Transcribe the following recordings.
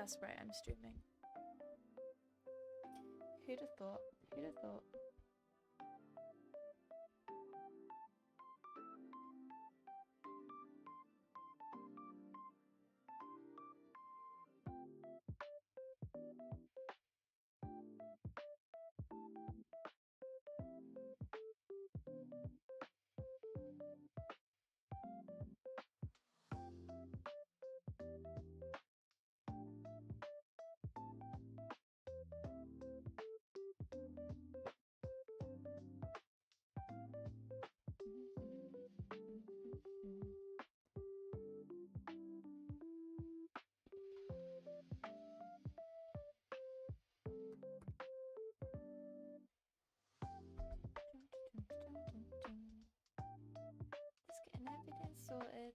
That's right, I'm streaming. Who'd have thought? Who'd have thought? Just getting everything sorted.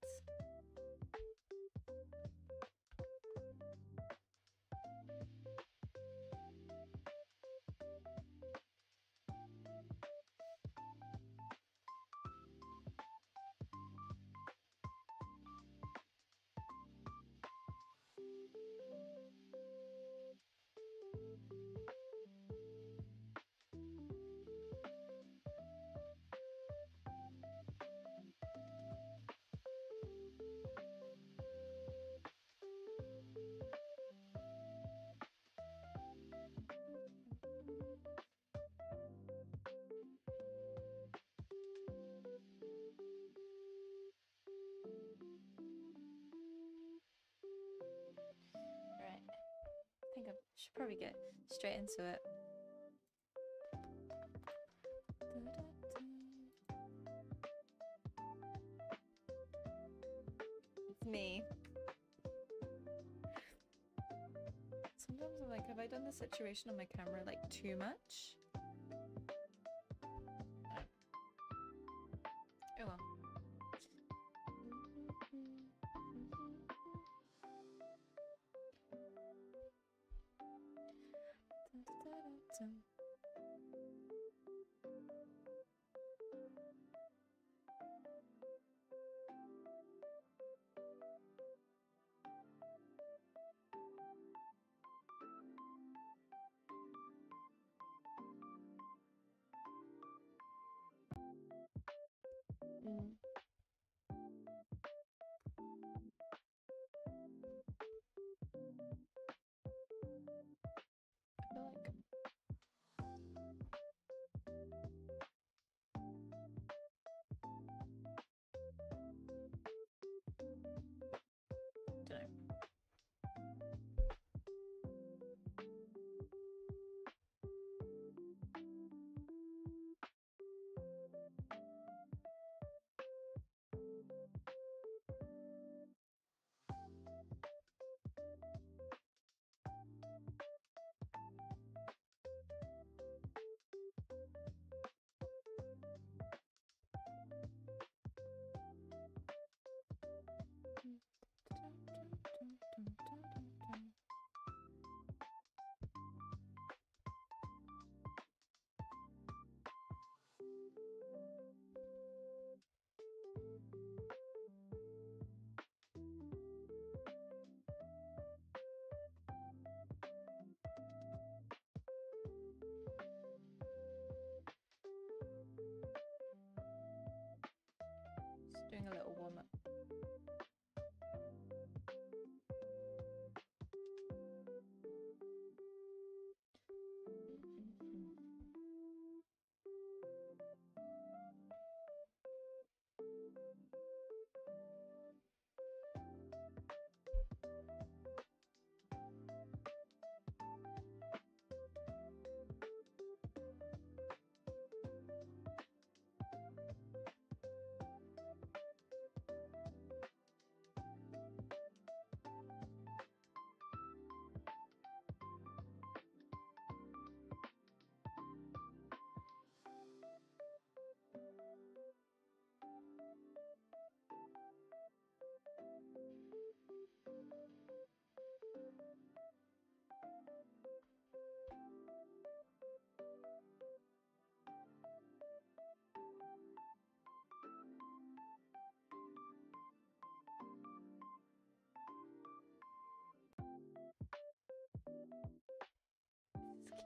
Right. I think I should probably get straight into it. It's me. Sometimes I'm like, have I done the situation on my camera like too much? Oh well.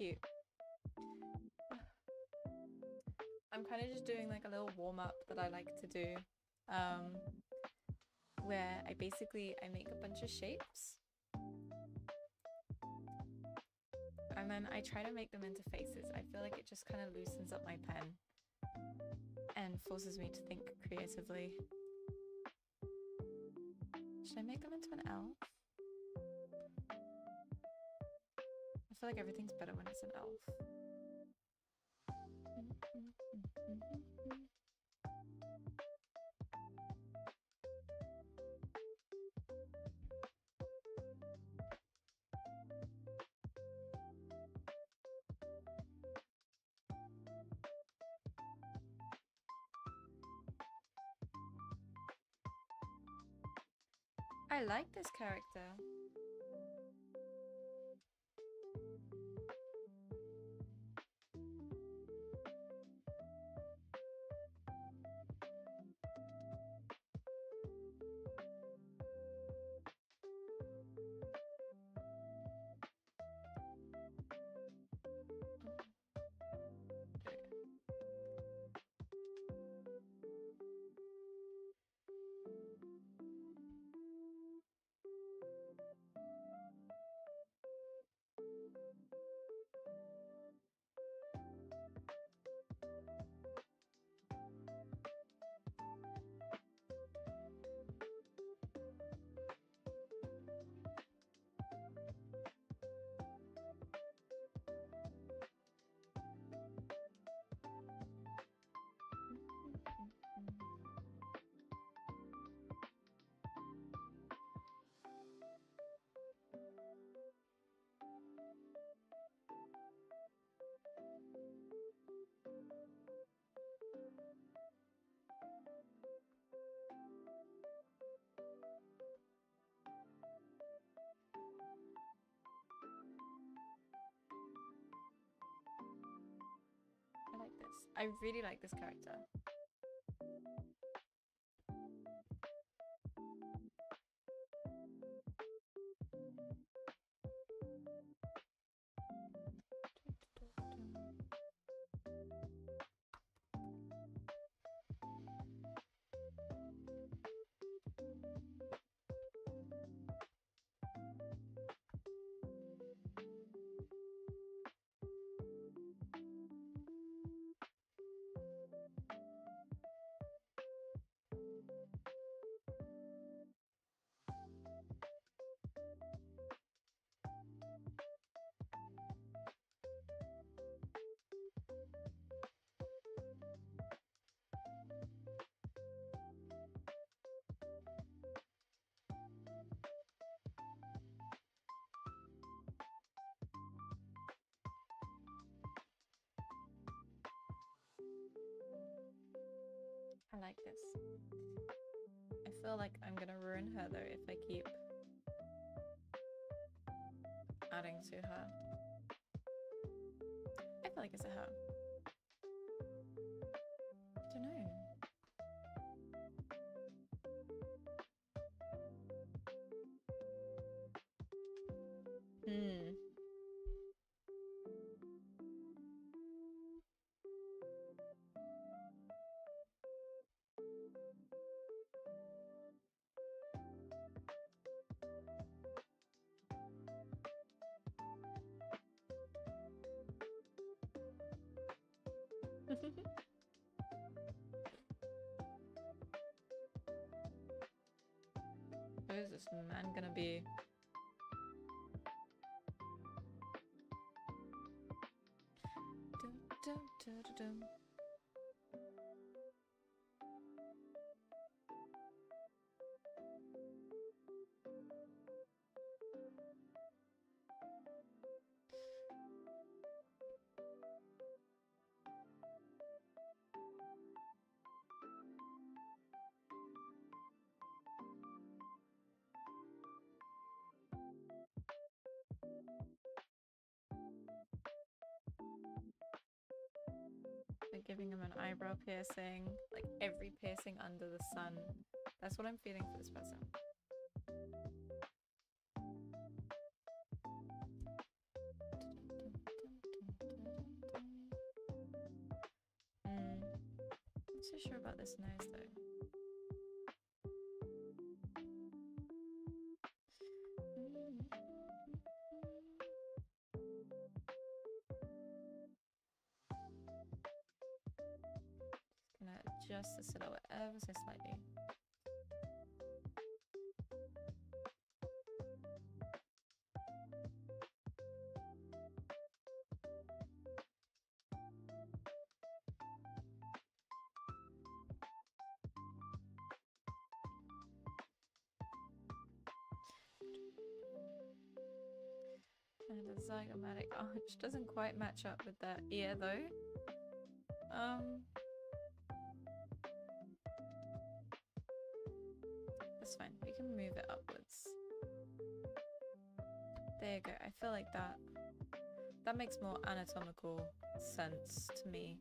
cute. I'm kind of just doing like a little warm-up that I like to do, where I make a bunch of shapes and then I try to make them into faces. I feel like it just kind of loosens up my pen and forces me to think creatively. Should I make them into an elf? I feel like everything's better when it's an elf. I like this character. I like this. I really like this character. I like this. I feel like I'm gonna ruin her though if I keep adding to her. I feel like it's a her. I don't know. Who is this man gonna be? Dum, dum, dum, dum. They're giving him an eyebrow piercing, like every piercing under the sun. That's what I'm feeling for this person. about this nose though. Just gonna adjust the silhouette ever so slightly. And a zygomatic arch doesn't quite match up with that ear though. That's fine. We can move it upwards. There you go. I feel like that makes more anatomical sense to me.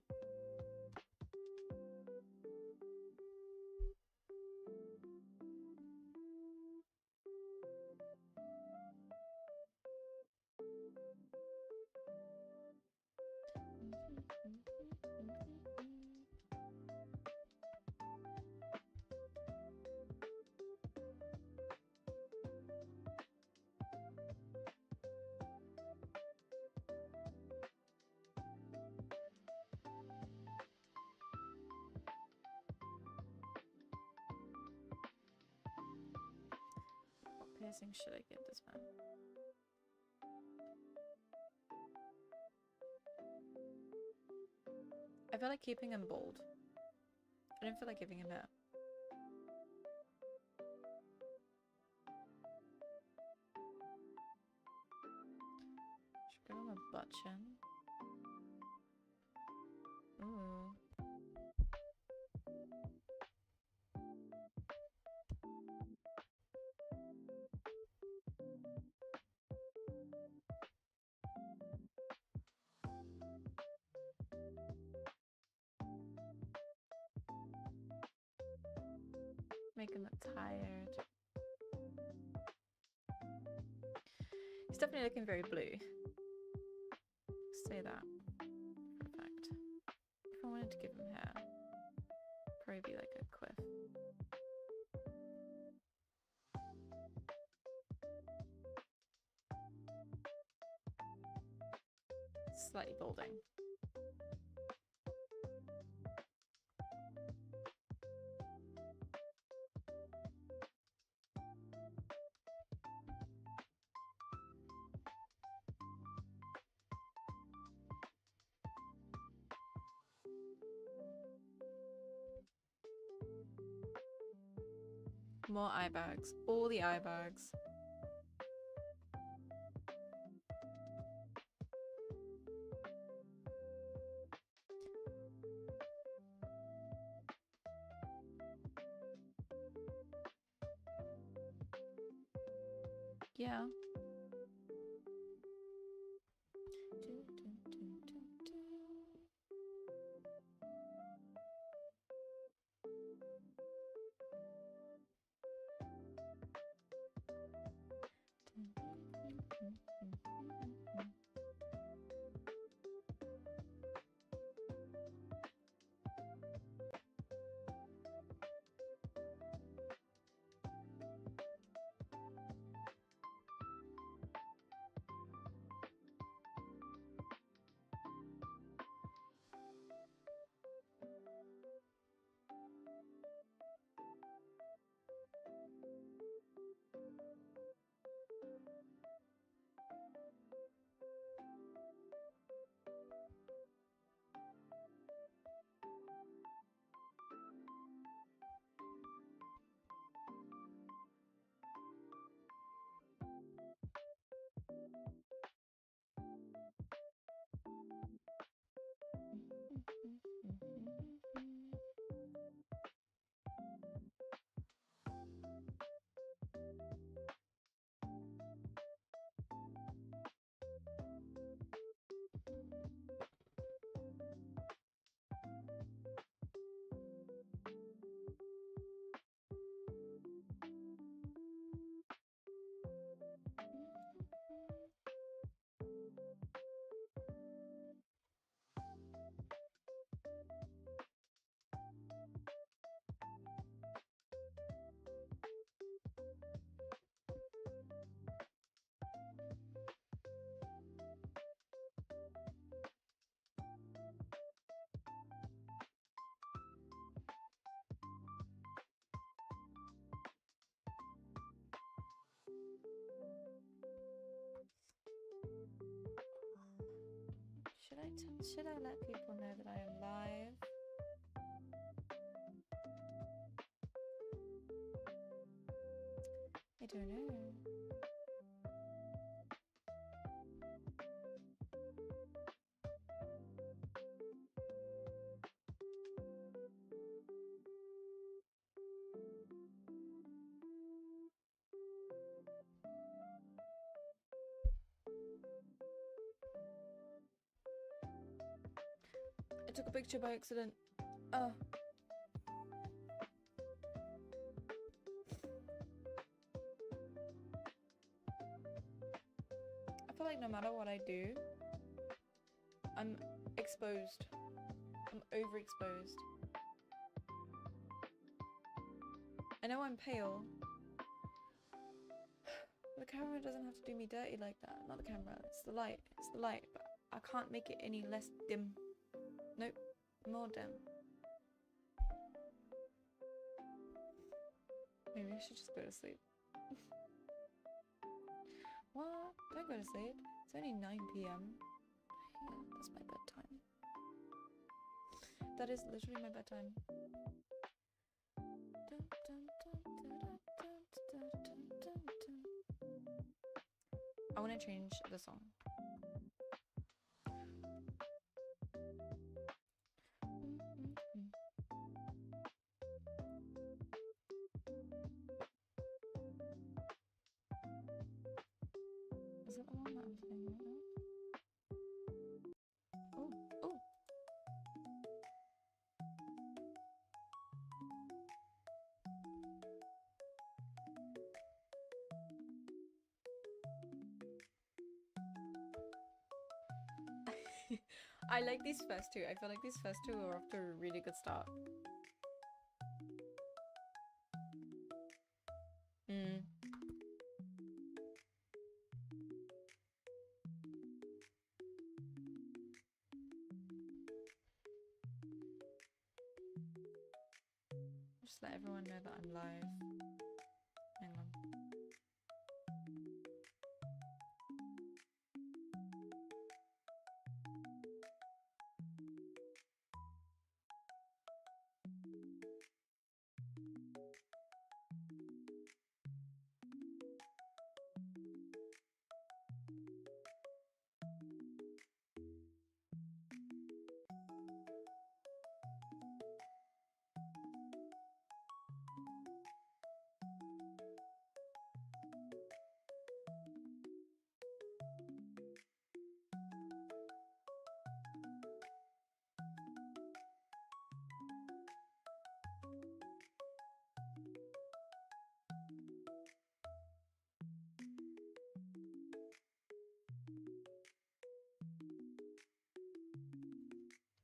Piercing should I give this man? I feel like keeping him bald. I don't feel like giving him hair. Should give him a butt chin. Ooh. Make him look tired. He's definitely looking very blue. Say that for a fact. If I wanted to give him hair, probably be like a quiff. Slightly balding. More eye bags. All the eye bags. Yeah. Should I let people know that I am live? I don't know. I took a picture by accident. Oh. I feel like no matter what I do, I'm exposed. I'm overexposed. I know I'm pale. The camera doesn't have to do me dirty like that. Not the camera, it's the light. It's the light, but I can't make it any less dim. Nope, more dim. Maybe I should just go to sleep. What? Don't go to sleep. It's only 9 PM. Yeah, that's my bedtime. That is literally my bedtime. I want to change the song. Is it the one that I'm playing right now? Oh, oh. I like these first two. I feel like these first two are off to a really good start. Just let everyone know that I'm live. Hang on.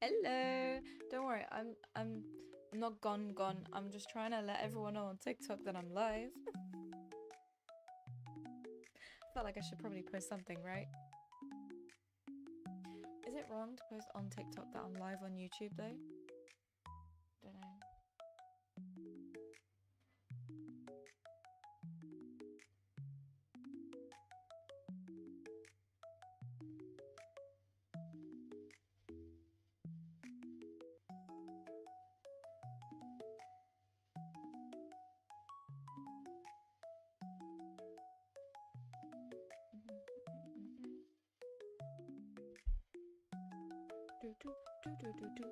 Hello. Don't worry. I'm not gone. I'm just trying to let everyone know on TikTok that I'm live. Felt like I should probably post something, right? Is it wrong to post on TikTok that I'm live on YouTube though? Don't know. Do do do do do do.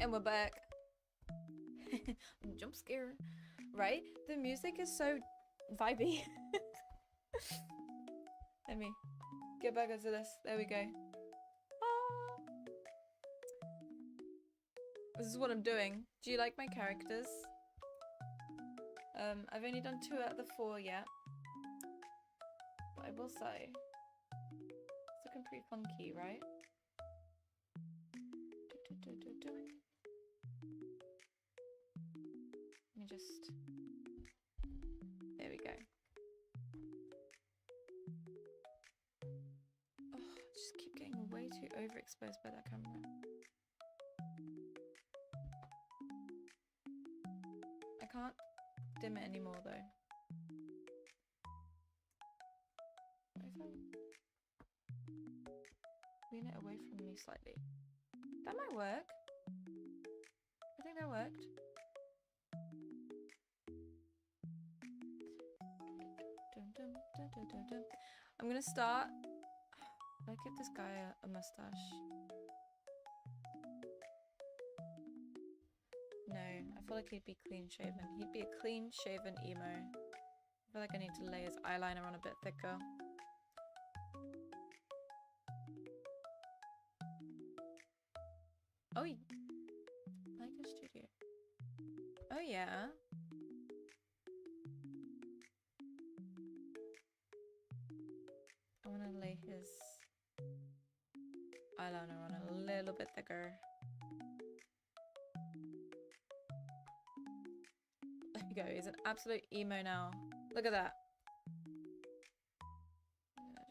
And we're back. Jump scare. Right? The music is so vibey. Let me get back into this. There we go. Ah. This is what I'm doing. Do you like my characters? I've only done 2 out of the 4 yet. But I will say, it's looking pretty funky, right? Let me just... There we go. Oh, I just keep getting way too overexposed by that camera. I can't dim it anymore though. What if I lean it away from me slightly? That might work. I think that worked. I'm gonna start. I'll give this guy a mustache. No, I feel like he'd be clean shaven. He'd be a clean shaven emo. I feel like I need to lay his eyeliner on a bit thicker. Oh, like a studio. Oh yeah. I want to lay his eyeliner on a little bit thicker. There you go. He's an absolute emo now. Look at that.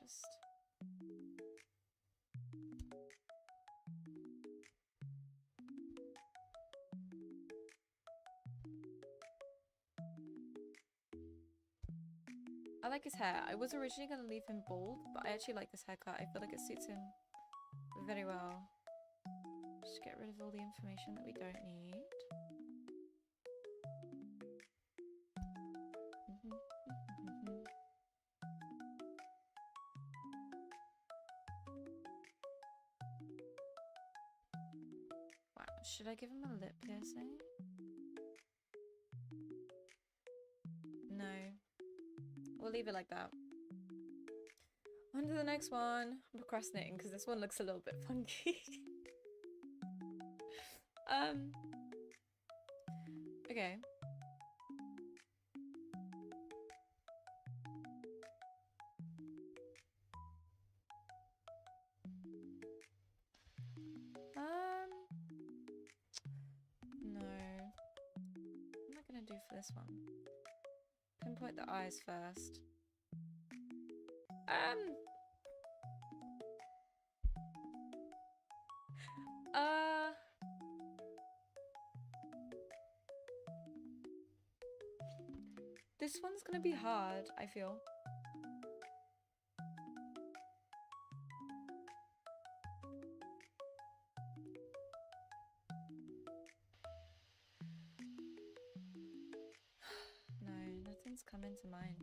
Just... I like his hair. I was originally going to leave him bald, but I actually like this haircut. I feel like it suits him very well. Just get rid of all the information that we don't need. Wow, should I give him a lip piercing? No. We'll leave it like that. On to the next one. I'm procrastinating because this one looks a little bit funky. Okay. No. What am I gonna do for this one? Pinpoint the eyes first. This one's gonna be hard, I feel. No, nothing's coming to mind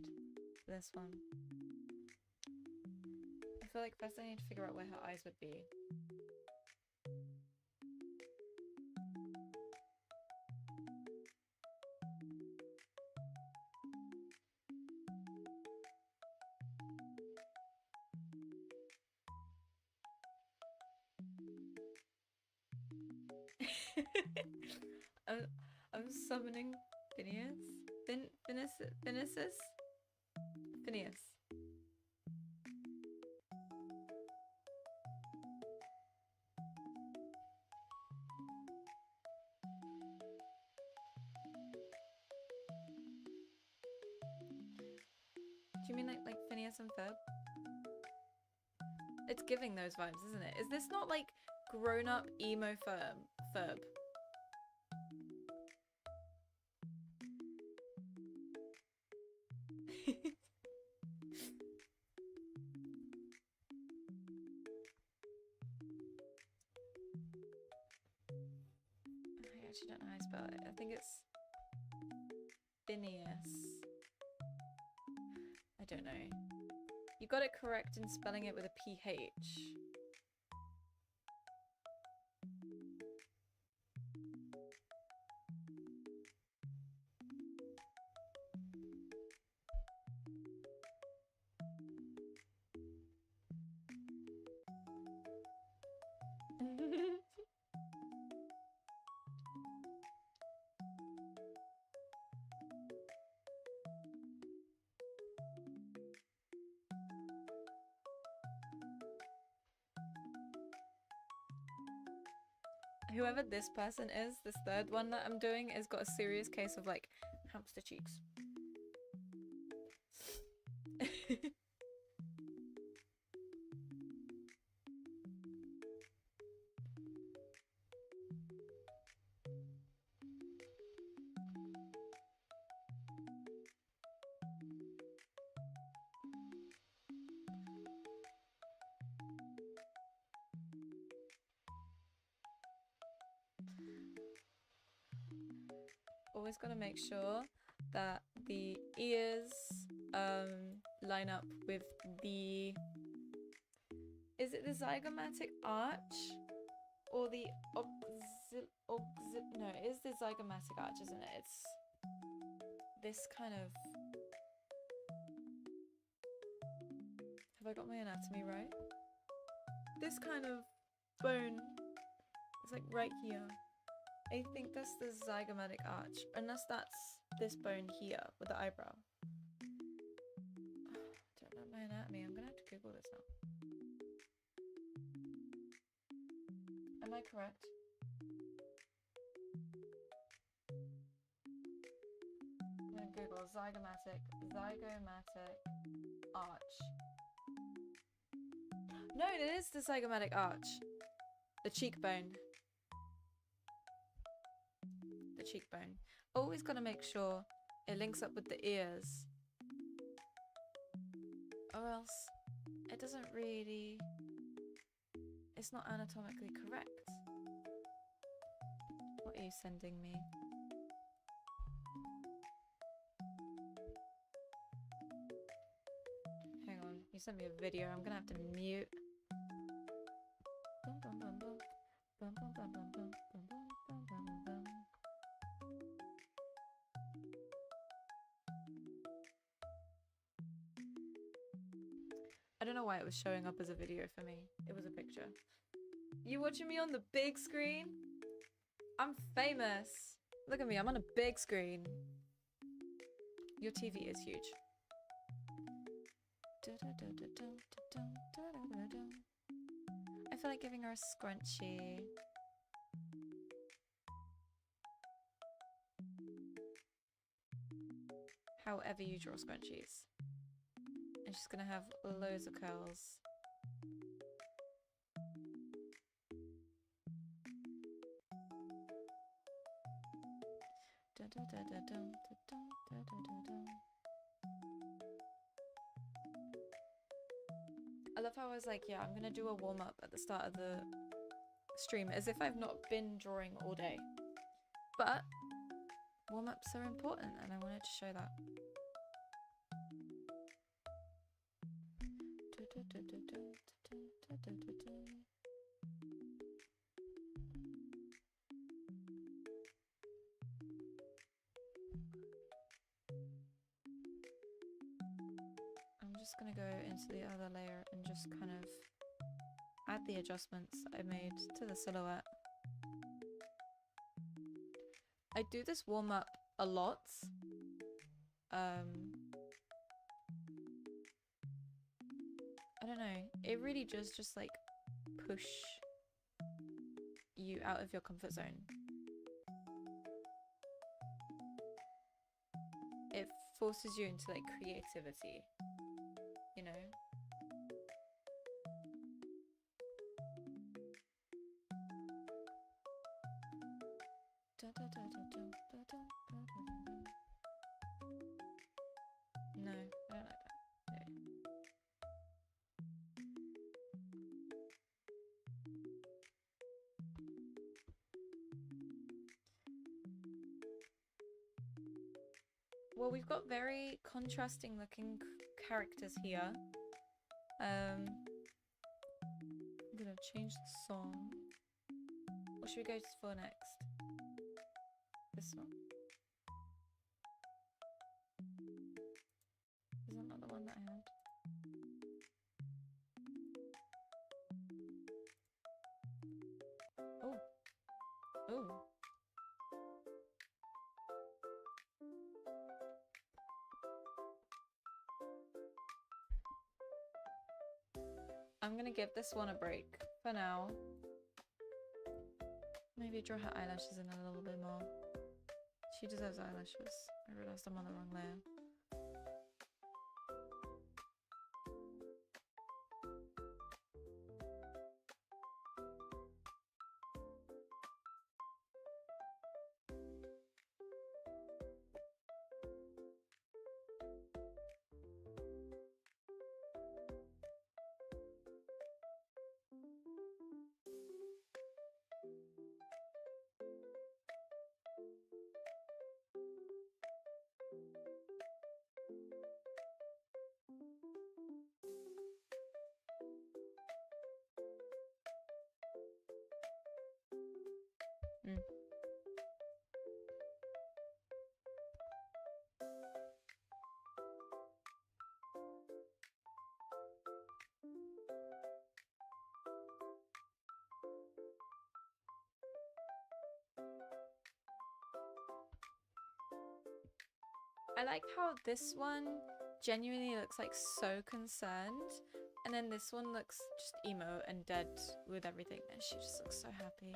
for this one. I feel like first I need to figure out where her eyes would be. I'm summoning Phineas. Phineas. Do you mean like Phineas and Ferb? It's giving those vibes, isn't it? Is this not like grown-up emo Ferb? I actually don't know how to spell it. I think it's Phineas. I don't know. You got it correct in spelling it with a PH. Whoever this person is, this third one that I'm doing, has got a serious case of like hamster cheeks. Always got to make sure that the ears line up with the... Is it the zygomatic arch? Or the no, it is the zygomatic arch, isn't it? It's this kind of... Have I got my anatomy right? This kind of bone is like right here. I think that's the zygomatic arch, unless that's this bone here with the eyebrow. Don't know my anatomy. I'm gonna have to Google this now. Am I correct? I'm gonna Google zygomatic arch. No, it is the zygomatic arch. The cheekbone. The cheekbone. Always gotta make sure it links up with the ears, or else it doesn't really... It's not anatomically correct. What are you sending me? Hang on, you sent me a video. I'm gonna have to mute. Bum, bum, bum, bum. Bum, bum, bum, bum, bum, bum, bum, bum, bum, bum. I don't know why it was showing up as a video for me. It was a picture. You watching me on the big screen? I'm famous. Look at me, I'm on a big screen. Your TV is huge. I feel like giving her a scrunchie. However you draw scrunchies. And she's gonna have loads of curls. I love how I was like, yeah, I'm gonna do a warm-up at the start of the stream as if I've not been drawing all day. But warm-ups are important and I wanted to show that. I'm just gonna go into the other layer and just kind of add the adjustments I made to the silhouette. I do this warm-up a lot. I don't know, it really does just like push you out of your comfort zone. It forces you into like creativity, you know? No, I don't like that. No. Well, we've got very contrasting looking characters here. I'm gonna change the song. What should we go for next? This one. Is that not the one that I had? Ooh. I'm gonna give this one a break for now. Maybe draw her eyelashes in a little bit more. She deserves eyelashes. I realized I'm on the wrong layer. Mm. I like how this one genuinely looks like so concerned, and then this one looks just emo and dead with everything, and she just looks so happy.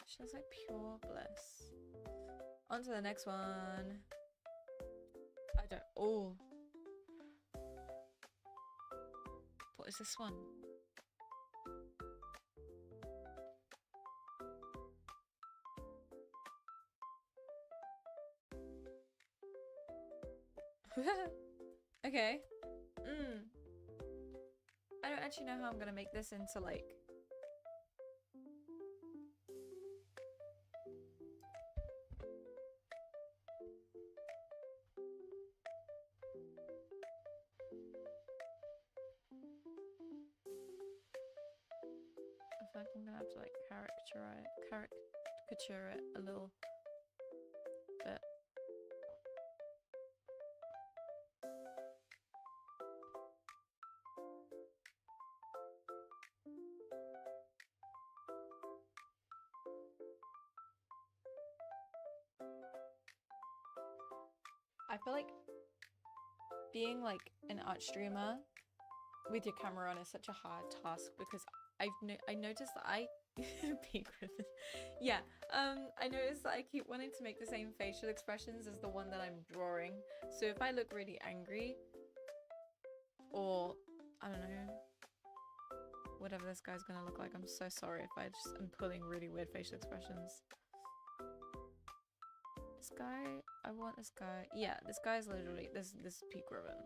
She looks like pure bliss. On to the next one. I don't... Oh. What is this one? Okay. I don't actually know how I'm gonna make this into like... I feel like I'm gonna have to like caricature it a little bit. I feel like being like an art streamer with your camera on is such a hard task because I noticed that I Pete Griffin. Yeah, I noticed that I keep wanting to make the same facial expressions as the one that I'm drawing. So if I look really angry, or I don't know, whatever this guy's gonna look like, I'm so sorry if I just am pulling really weird facial expressions. This guy, I want this guy. Yeah, this guy's literally this is Pete Griffin.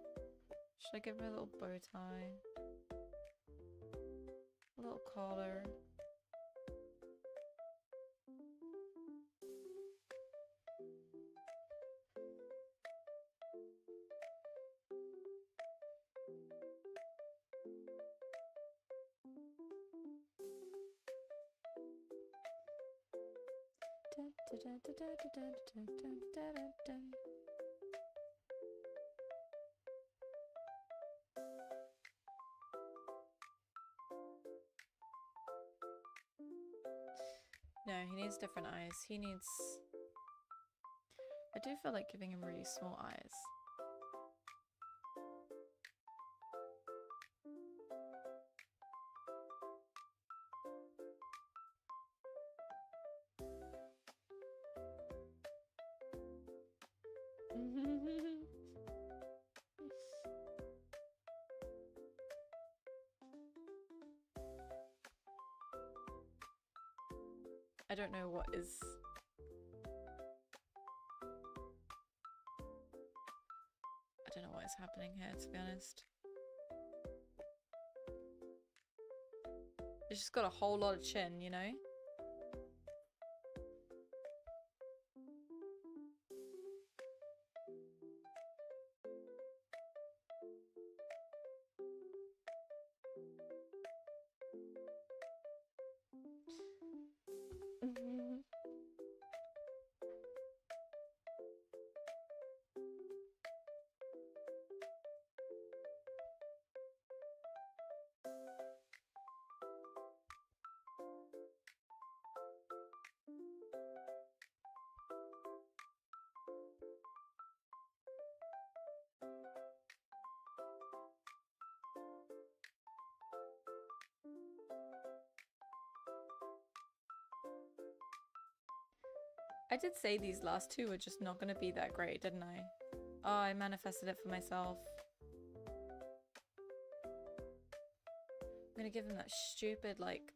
Should I give him a little bow tie? A little collar. No, he needs different eyes. He needs... I do feel like giving him really small eyes. I don't know what is... I don't know what is happening here, to be honest. It's just got a whole lot of chin, you know? I did say these last two were just not gonna be that great, didn't I? Oh, I manifested it for myself. I'm gonna give him that stupid, like,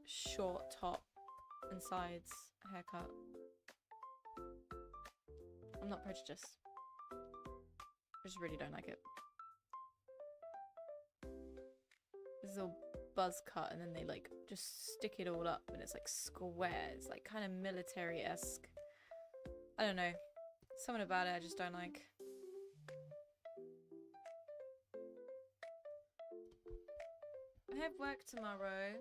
short top and sides haircut. I'm not prejudiced. I just really don't like it. This is all buzz cut and then they like just stick it all up and it's like squares, like kind of military-esque. I don't know. Something about it I just don't like. I have work tomorrow.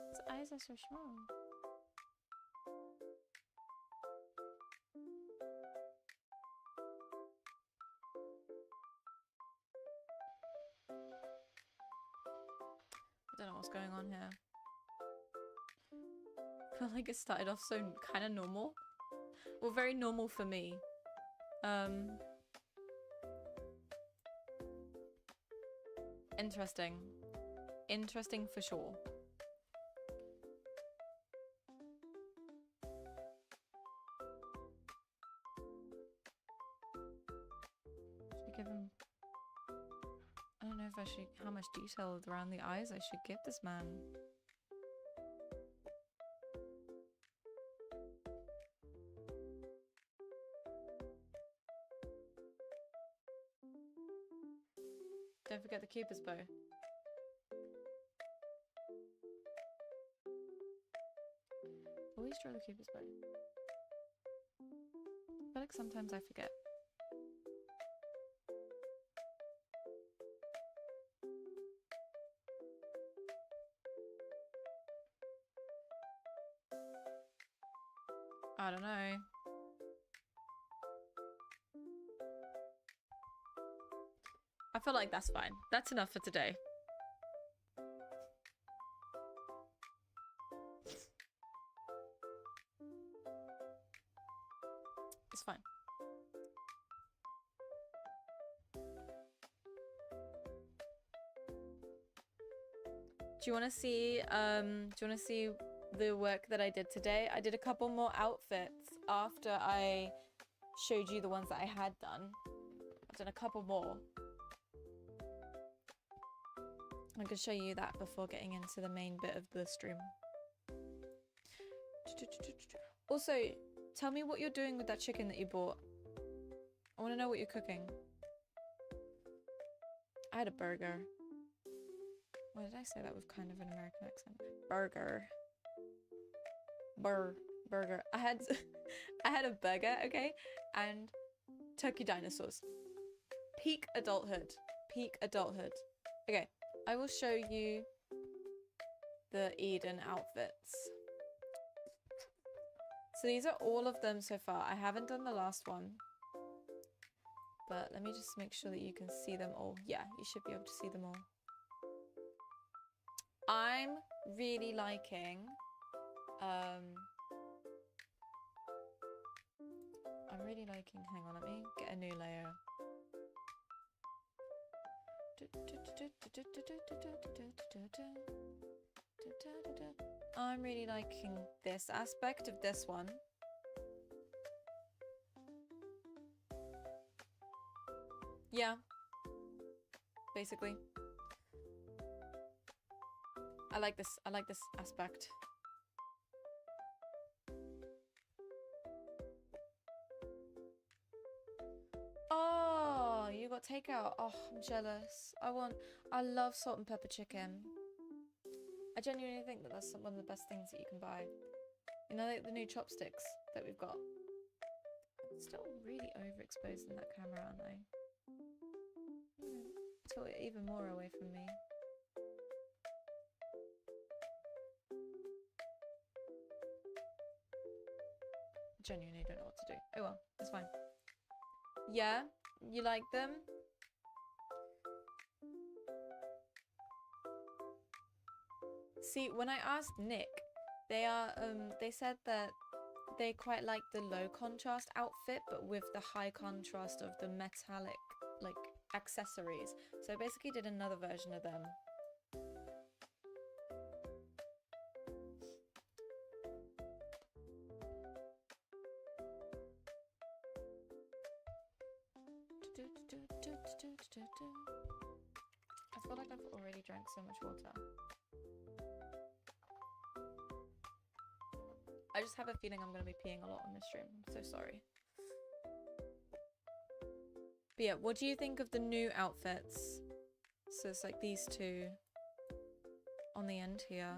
His eyes are so small. I don't know what's going on here. I feel like it started off so kind of normal. Well, very normal for me. Interesting. Interesting for sure. Should give him... I don't know if I should... how much detail around the eyes I should give this man. Don't forget the Cupid's bow. Always draw the Cupid's bow. I feel like sometimes I forget. I don't know. I feel like that's fine. That's enough for today. It's fine. Do you want to see the work that I did today? I did a couple more outfits after I showed you the ones that I had done. I've done a couple more. I could show you that before getting into the main bit of the stream. Also, tell me what you're doing with that chicken that you bought. I want to know what you're cooking. I had a burger. Why did I say that with kind of an American accent? Burger. Burger. I had a burger, okay? And turkey dinosaurs. Peak adulthood. Peak adulthood. Okay. I will show you the Eden outfits. So these are all of them so far. I haven't done the last one. But let me just make sure that you can see them all. Yeah, you should be able to see them all. I'm really liking... hang on, let me get a new layer. I'm really liking this aspect of this one. Yeah, basically. I like this aspect. Oh, you got takeout. Oh, I'm jealous. I love salt and pepper chicken. I genuinely think that that's one of the best things that you can buy. You know, like the new chopsticks that we've got. I'm still really overexposed in that camera, aren't I? Tilt it even more away from me. Genuinely don't know what to do. Oh well, it's fine. Yeah, you like them? See, when I asked Nick, they said that they quite like the low contrast outfit, but with the high contrast of the metallic, like, accessories. So I basically did another version of them. I feel like I've already drank so much water. I just have a feeling I'm going to be peeing a lot on this stream. I'm so sorry. But yeah, what do you think of the new outfits? So it's like these two on the end here.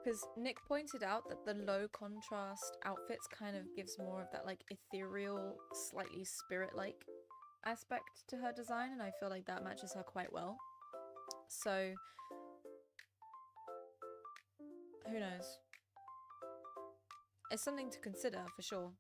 Because Nick pointed out that the low contrast outfits kind of gives more of that like ethereal, slightly spirit-like aspect to her design, and I feel like that matches her quite well. So who knows? It's something to consider for sure.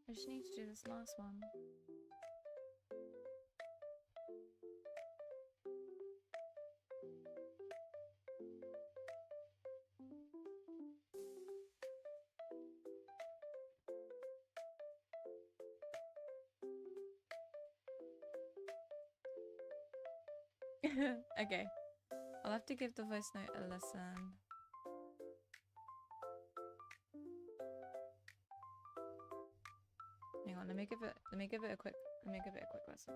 I just need to do this last one. Okay. I'll have to give the voice note a listen. Hang on, let me give it a quick listen.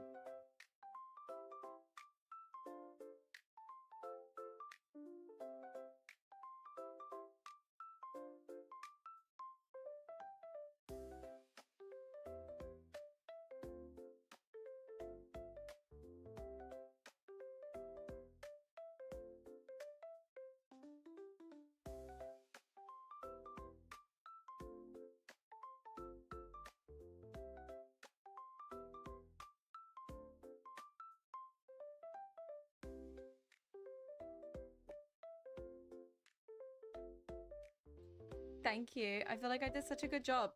Thank you. I feel like I did such a good job.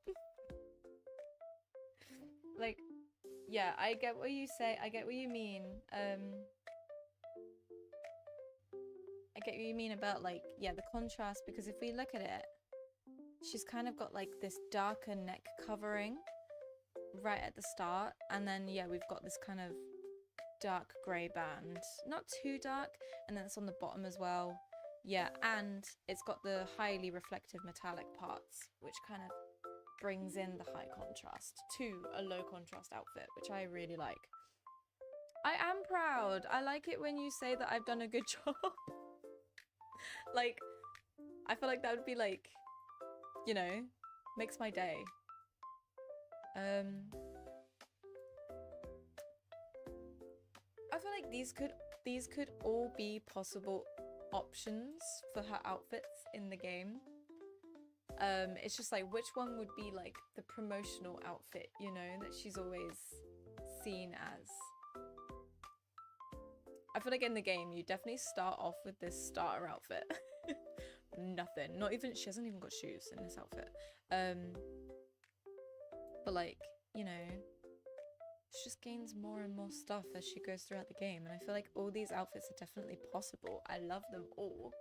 Like, yeah, I get what you say. I get what you mean. I get what you mean about, like, yeah, the contrast, because if we look at it, she's kind of got like this darker neck covering right at the start, and then yeah, we've got this kind of dark grey band, not too dark, and then it's on the bottom as well. Yeah, and it's got the highly reflective metallic parts, which kind of brings in the high contrast to a low contrast outfit, which I really like. I am proud. I like it when you say that I've done a good job. Like, I feel like that would be like, you know, makes my day. I feel like these could all be possible options for her outfits in the game. It's just like, which one would be like the promotional outfit, you know, that she's always seen as. I feel like in the game you definitely start off with this starter outfit. Nothing, not even, she hasn't even got shoes in this outfit. But like, you know, she just gains more and more stuff as she goes throughout the game, and I feel like all these outfits are definitely possible. I love them all,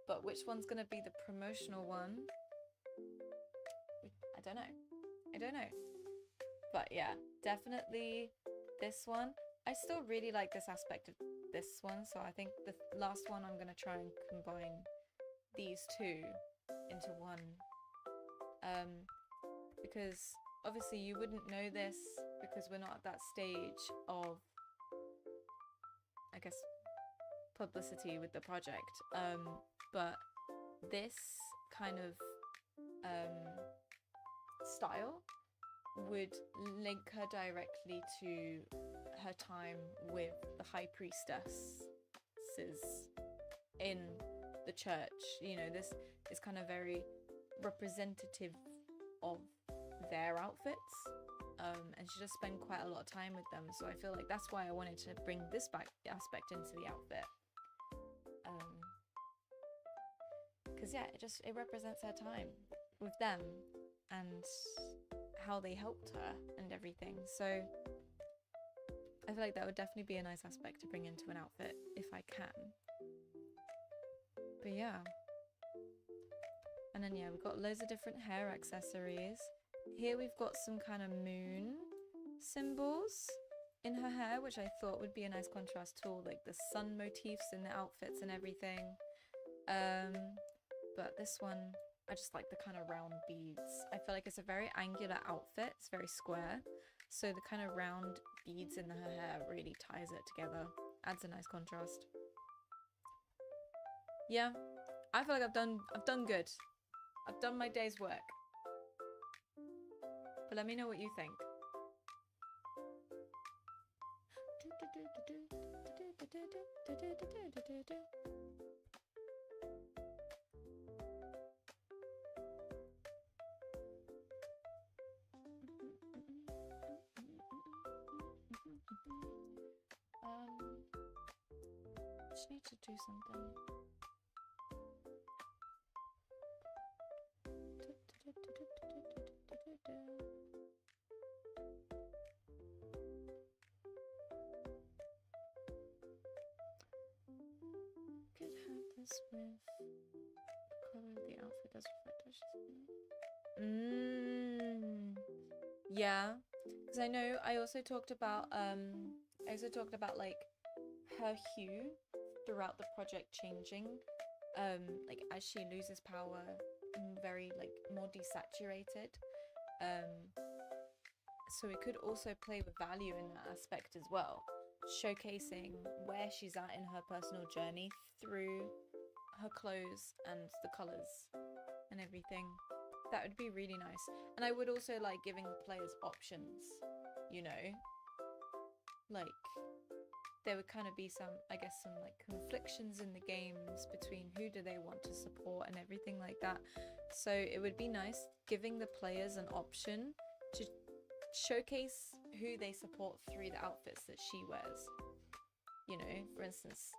but which one's gonna be the promotional one? I don't know. But yeah, definitely this one. I still really like this aspect of this one, so I think the last one I'm gonna try and combine these two into one, because obviously you wouldn't know this because we're not at that stage of, I guess, publicity with the project. But this kind of style would link her directly to her time with the high priestesses in the church. You know, this is kind of very representative of their outfits, and she just spent quite a lot of time with them, so I feel like that's why I wanted to bring this back aspect into the outfit, because yeah, it represents her time with them and how they helped her and everything. So I feel like that would definitely be a nice aspect to bring into an outfit if I can. But yeah. And then yeah, we've got loads of different hair accessories. Here we've got some kind of moon symbols in her hair, which I thought would be a nice contrast to all like the sun motifs in the outfits and everything. But this one, I just like the kind of round beads. I feel like it's a very angular outfit. It's very square. So the kind of round beads in her hair really ties it together. Adds a nice contrast. Yeah, I feel like I've done good. I've done my day's work. But let me know what you think. Just need to do something. Could have this with the color of the outfit does reflect how she's yeah, because I know I also talked about like her hue throughout the project changing, like as she loses power and very like more desaturated, so it could also play with value in that aspect as well, showcasing where she's at in her personal journey through her clothes and the colors and everything. That would be really nice. And I would also like giving players options, you know, like there would kind of be some, I guess, some like conflictions in the games between who do they want to support and everything like that. So it would be nice giving the players an option to showcase who they support through the outfits that she wears. You know, for instance,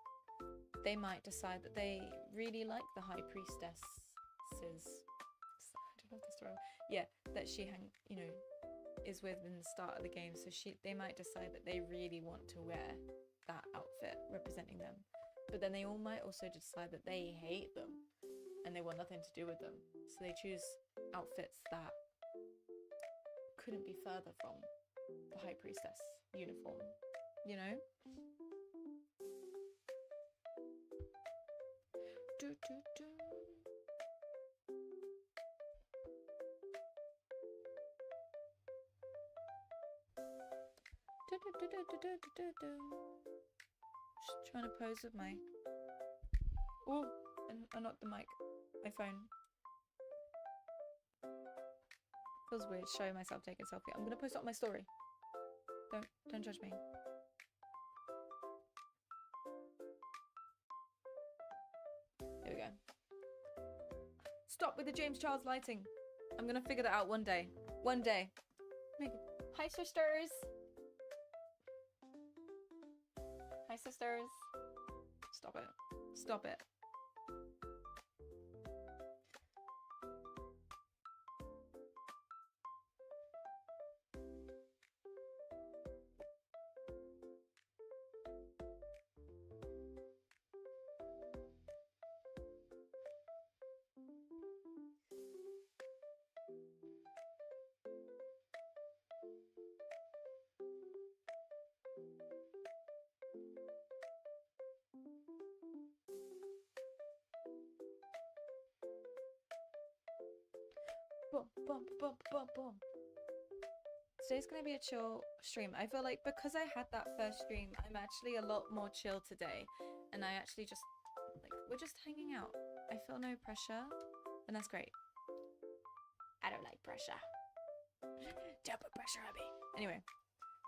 they might decide that they really like the high priestesses. I don't know if that's right. Yeah, that she is with in the start of the game. So they might decide that they really want to wear that outfit representing them, but then they all might also decide that they hate them and they want nothing to do with them, so they choose outfits that couldn't be further from the high priestess uniform, you know. Just trying to pose with my... Oh, and I knocked the mic. My phone. Feels weird showing myself taking a selfie. I'm gonna post it on my story. Don't judge me. There we go. Stop with the James Charles lighting. I'm gonna figure that out one day. One day. Hi, sisters. Hi, sisters. Stop it. Stop it. Boom, boom, boom, boom, boom. today's gonna be a chill stream. I feel like because I had that first stream, I'm actually a lot more chill today. And I actually just, like, we're just hanging out. I feel no pressure, and that's great. I don't like pressure. Don't put pressure on me. Anyway,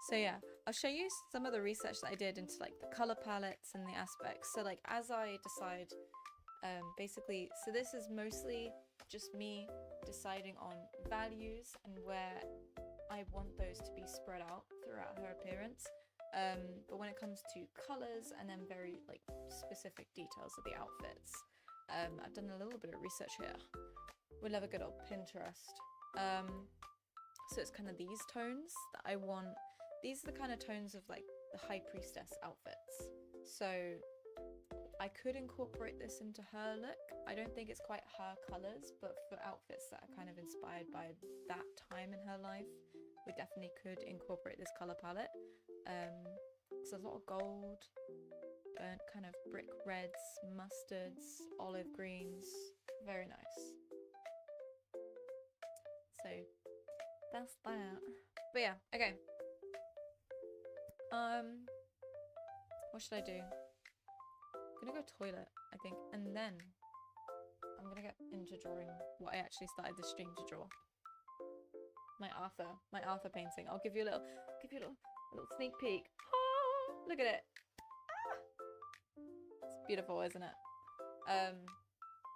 so yeah, I'll show you some of the research that I did into like the color palettes and the aspects. So like as I decide, basically, so this is mostly just me deciding on values and where I want those to be spread out throughout her appearance. But when it comes to colors and then very like specific details of the outfits, I've done a little bit of research here. We'll have a good old Pinterest. So it's kind of these tones that I want. These are the kind of tones of like the High Priestess outfits. So I could incorporate this into her look. I don't think it's quite her colors, but for outfits that are kind of inspired by that time in her life, we definitely could incorporate this color palette. So there's a lot of gold, burnt kind of brick reds, mustards, olive greens. Very nice. So that's that. But yeah, okay. What should I do? I'm gonna go toilet, I think, and then I'm gonna get into drawing what I actually started the stream to draw. My Arthur painting. I'll give you a little sneak peek. Oh, look at it. Ah! It's beautiful, isn't it? I'm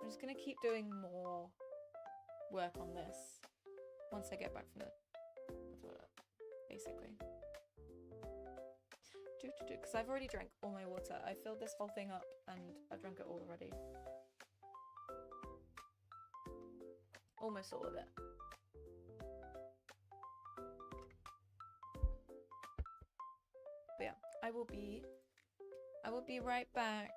just gonna keep doing more work on this once I get back from the toilet, basically. Because I've already drank all my water. I filled this whole thing up and I've drunk it all already. Almost all of it. But yeah, I will be right back.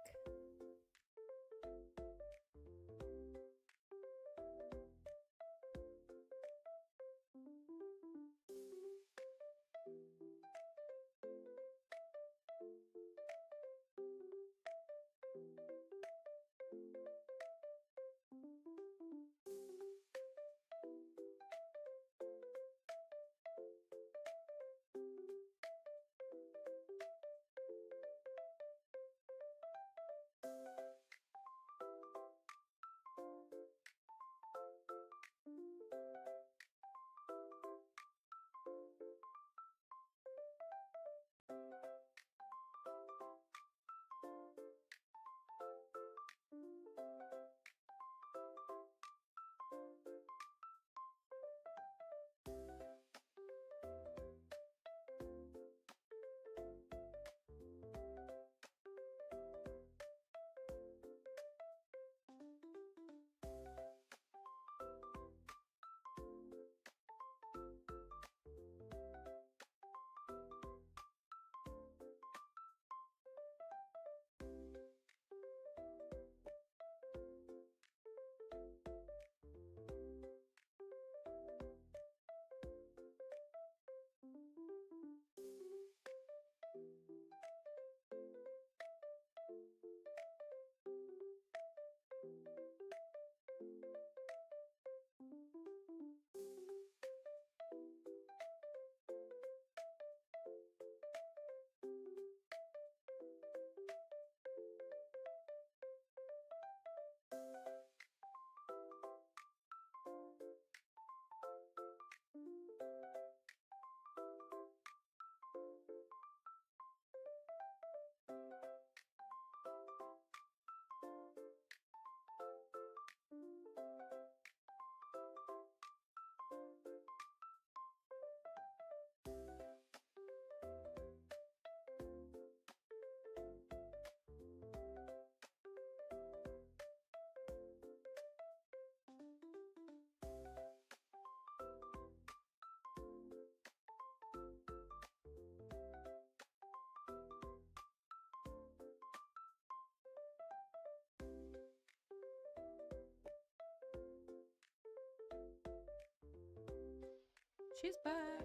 She's back.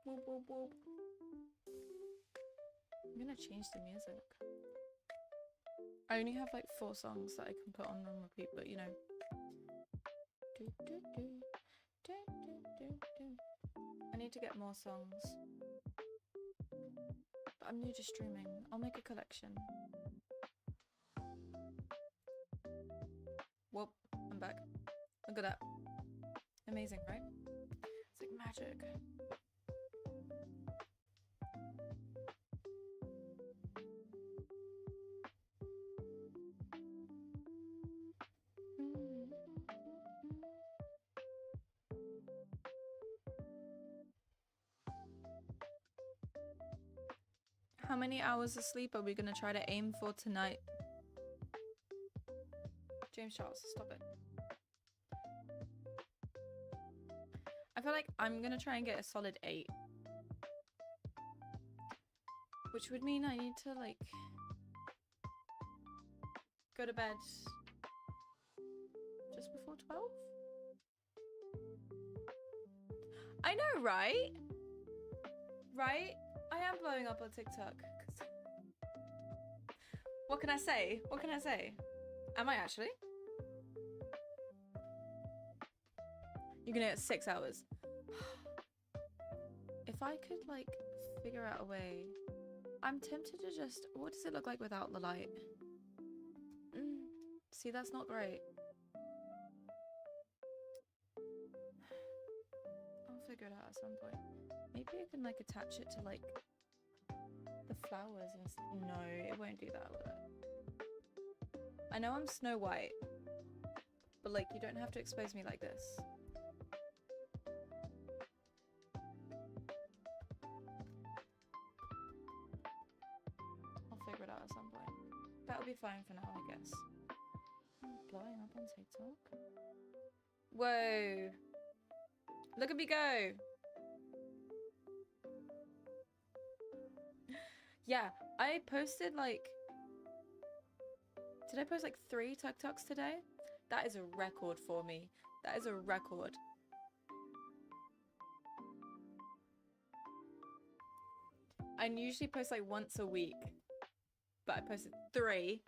Whoop, whoop, whoop. I'm gonna change the music. I only have like 4 songs that I can put on repeat, but you know. need to get more songs. But I'm new to streaming. I'll make a collection. Whoop, I'm back. Look at that. Amazing, right? It's like magic. How many hours of sleep are we gonna try to aim for tonight? James Charles, stop it. I feel like I'm gonna try and get a solid 8. Which would mean I need to like go to bed just before 12? I know, right? Right? I am blowing up on TikTok. What can I say? What can I say? Am I actually? You're gonna get 6 hours. If I could like figure out a way. I'm tempted to just, what does it look like without the light? See, that's not great. I'll figure it out at some point. Maybe I can like attach it to like the flowers and no, it won't do that with it. I know I'm Snow White, but like you don't have to expose me like this. I'll figure it out at some point. That'll be fine for now, I guess. Blowing up on TikTok? Whoa! Look at me go! Yeah, I posted like... Did I post like 3 TikToks today? That is a record for me. That is a record. I usually post like once a week. But I posted 3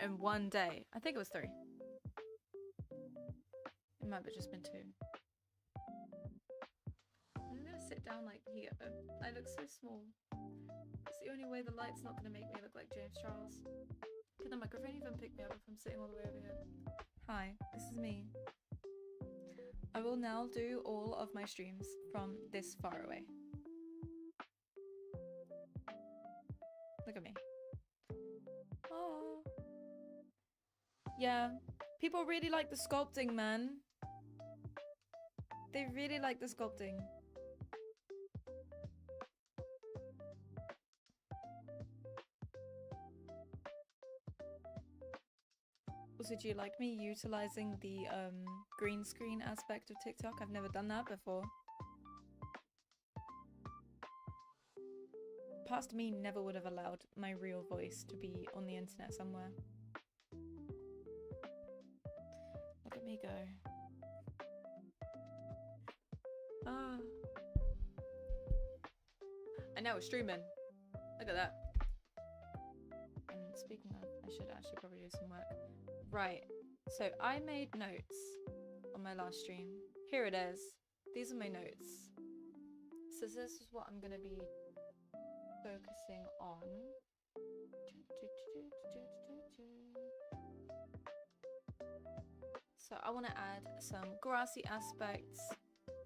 in one day. I think it was 3. It might have just been 2. I'm gonna sit down like here. I look so small. It's the only way the light's not gonna make me look like James Charles. Can the microphone even pick me up if I'm sitting all the way over here? Hi, this is me. I will now do all of my streams from this far away. Look at me. Oh. Yeah, people really like the sculpting, man. They really like the sculpting. Also, do you like me utilizing the green screen aspect of TikTok? I've never done that before. Past me never would have allowed my real voice to be on the internet somewhere. Look at me go. Ah. I know, it's streaming. Look at that. And speaking of, I should actually probably do some work. Right, so I made notes on my last stream. Here it is. These are my notes. So this is what I'm going to be focusing on. So I want to add some grassy aspects,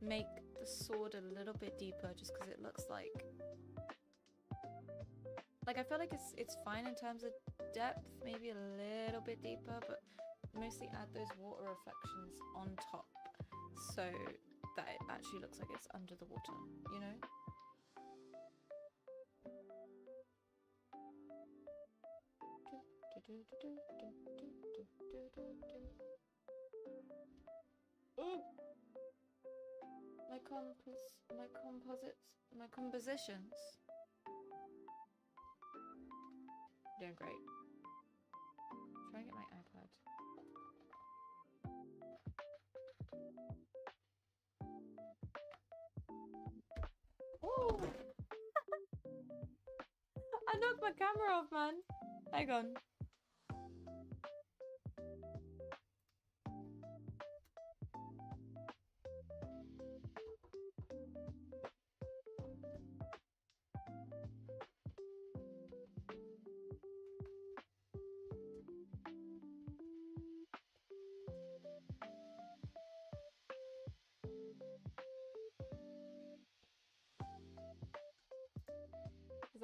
make the sword a little bit deeper just because it looks like I feel like it's fine in terms of depth, maybe a little bit deeper, but mostly add those water reflections on top so that it actually looks like it's under the water, you know? Ooh! My compositions. Doing great. Try and get my iPad. Oh! I knocked my camera off, man. Hang on.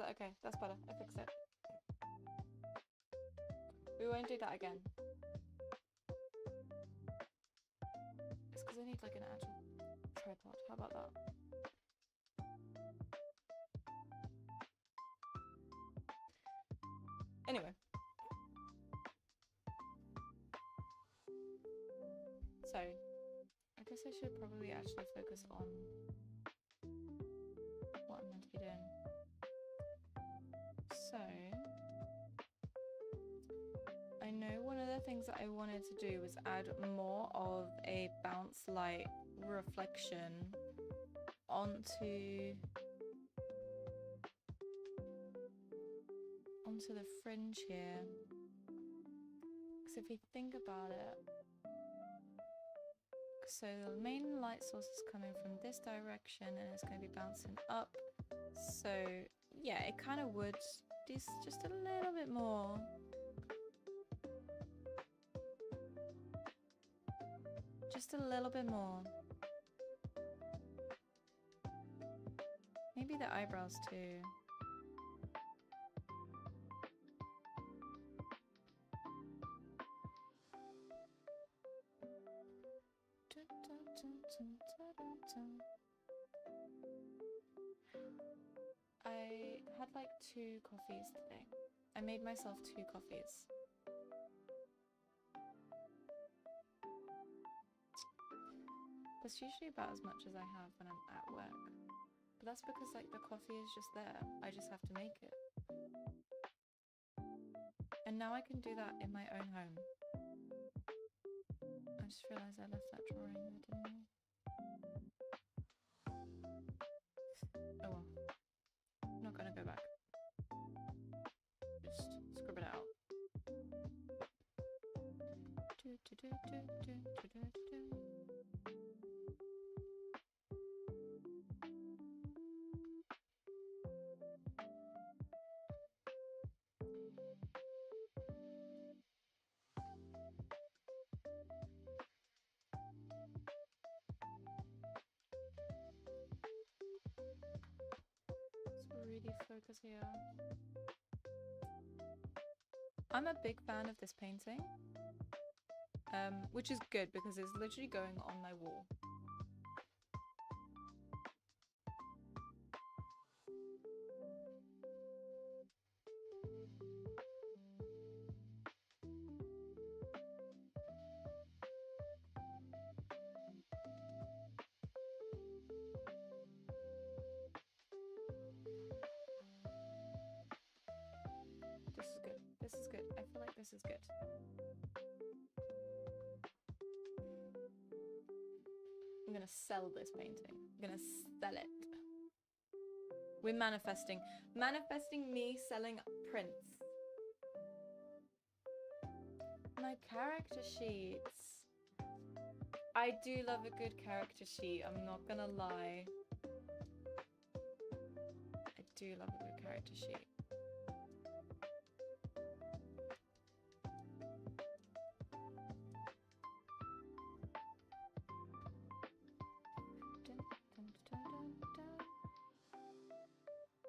that okay? That's better. I fixed it. We won't do that again. It's because I need like an actual tripod. How about that? Anyway. So, I guess I should probably actually focus on what I'm meant to be doing. So, I know one of the things that I wanted to do was add more of a bounce light reflection onto the fringe here. Because if you think about it, so the main light source is coming from this direction and it's going to be bouncing up. So yeah, it kind of would do just a little bit more. Just a little bit more. Maybe the eyebrows too. I had like 2 coffees today. I made myself 2 coffees. That's usually about as much as I have when I'm at work. But that's because like the coffee is just there. I just have to make it. And now I can do that in my own home. I just realised I left that drawing there, didn't I? Oh well. I'm not gonna go back. Just scrub it out. Let's really focus here. I'm a big fan of this painting, which is good because it's literally going on my wall. This is good. This is good. I feel like this is good. I'm gonna sell this painting. I'm gonna sell it. We're manifesting. Manifesting me selling prints. My character sheets. I do love a good character sheet. I'm not gonna lie. I do love a good character sheet.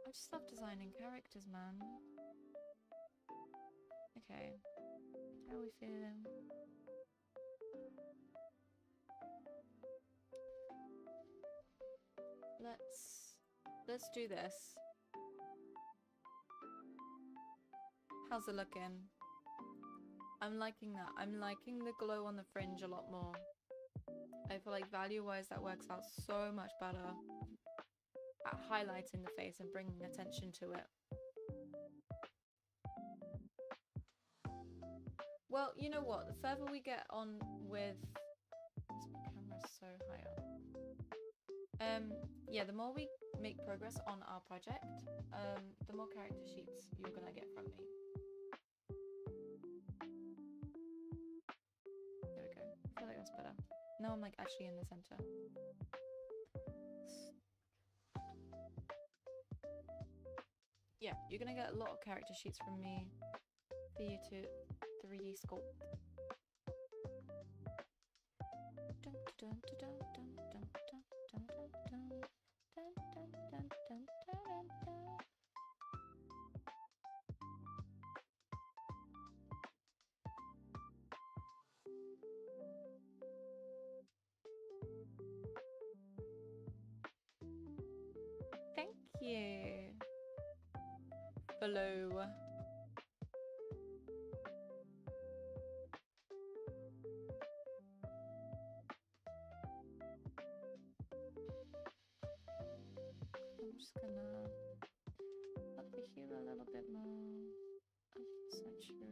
I just love designing characters, man. Okay. How are we feeling? Let's do this. How's it looking? I'm liking that. I'm liking the glow on the fringe a lot more. I feel like value-wise that works out so much better at highlighting the face and bringing attention to it. Well, you know what? The further we get on with... My camera's so high up. Yeah, the more we make progress on our project, the more character sheets you're gonna get from me. There we go. I feel like that's better. Now I'm like actually in the center. Yeah, you're gonna get a lot of character sheets from me for you to 3D sculpt. below. I'm just gonna up the hue a little bit more. Up the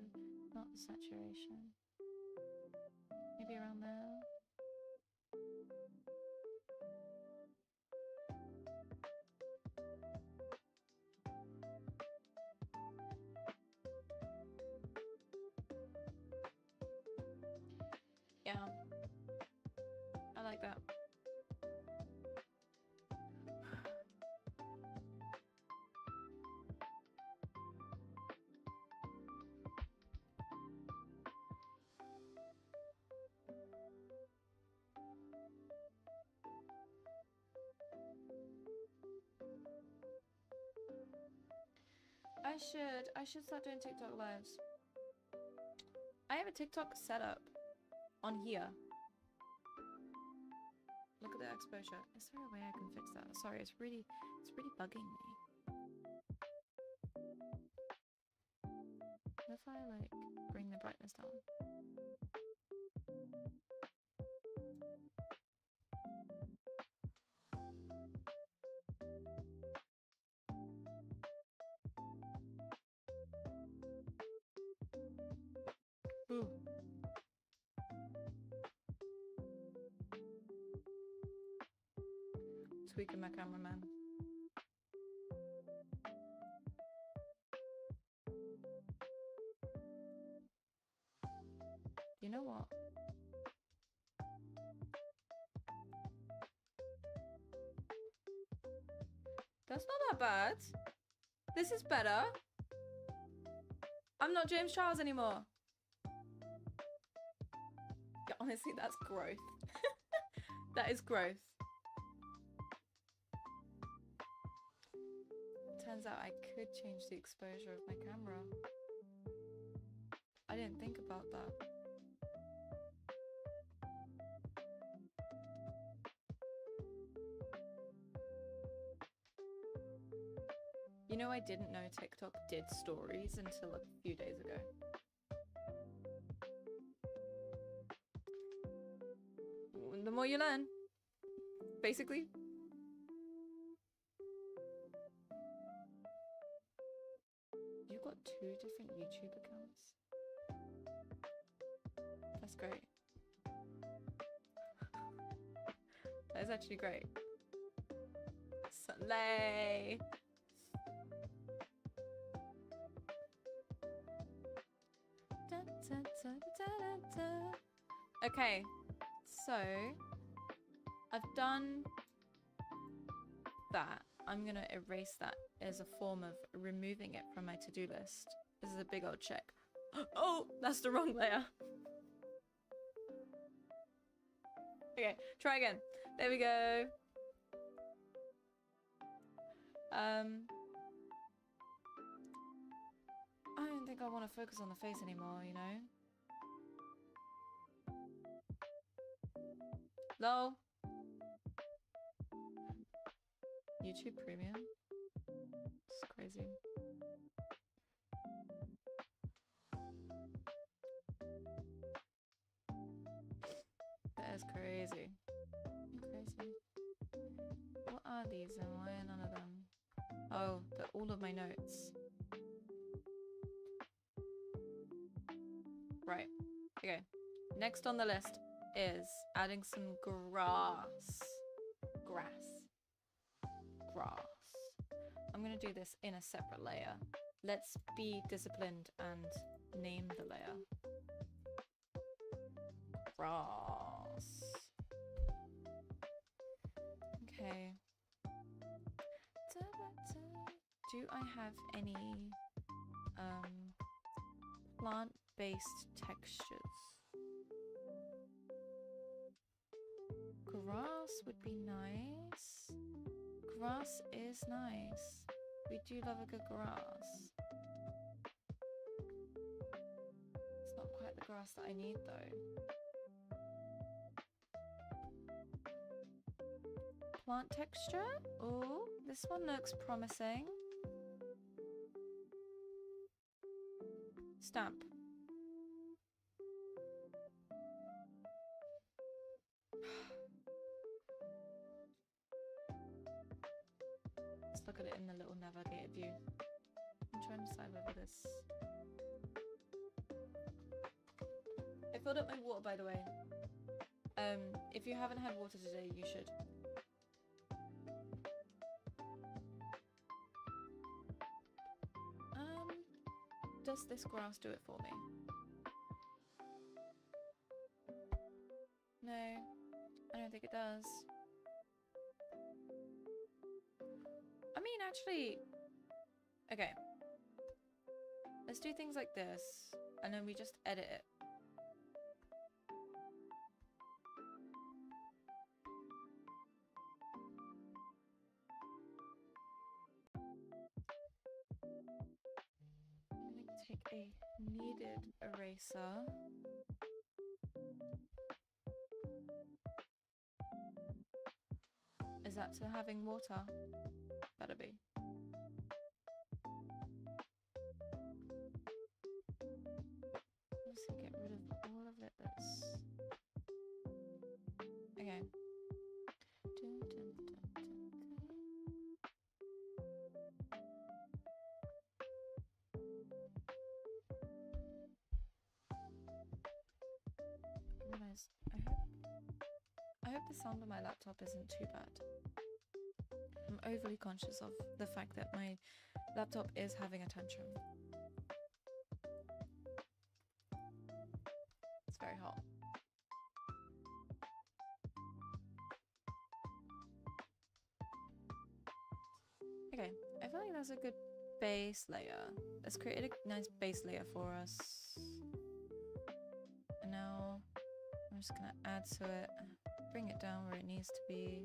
not the saturation. Maybe around there. Yeah, I like that. I should start doing TikTok lives. I have a TikTok setup on here. Look at the exposure. Is there a way I can fix that? Sorry, it's really bugging me. What if I like bring the brightness down? Ooh. Tweaking my cameraman. You know what? That's not that bad. This is better. I'm not James Charles anymore. Yeah, honestly, that's growth. That is growth. Turns out I could change the exposure of my camera. I didn't think about that. You know, I didn't know TikTok did stories until a few days ago. The more you learn, basically. You've got 2 different YouTube accounts. That's great. That is actually great. Slay! Okay, so I've done that. I'm gonna erase that as a form of removing it from my to-do list. This is a big old check. Oh, that's the wrong layer. Okay, try again. There we go. I don't think I want to focus on the face anymore, you know? Lol. YouTube Premium? It's crazy. That is crazy. Crazy. What are these and why are none of them? Oh, they're all of my notes. Right. Okay. Next on the list is adding some grass. I'm gonna do this in a separate layer. Let's be disciplined and name the layer. Grass. Okay. Do I have any plant-based textures? Grass would be nice. Grass is nice. We do love a good grass. It's not quite the grass that I need though. Plant texture? Oh, this one looks promising. Stamp. Let's look at it in the little navigator view. I'm trying to decide whether this... I filled up my water, by the way. If you haven't had water today, you should. Does this grass do it for me? No, I don't think it does. I mean, actually... Okay. Let's do things like this, and then we just edit it. I'm going to take a kneaded eraser. Is that to having water? Better be. Let's get rid of all of it that's... Okay. Dun, dun, dun, dun, dun. I hope the sound on my laptop isn't too bad. I'm overly conscious of the fact that my laptop is having a tantrum. It's very hot. Okay, I feel like that's a good base layer. Let's create a nice base layer for us. And now I'm just gonna add to it, bring it down where it needs to be.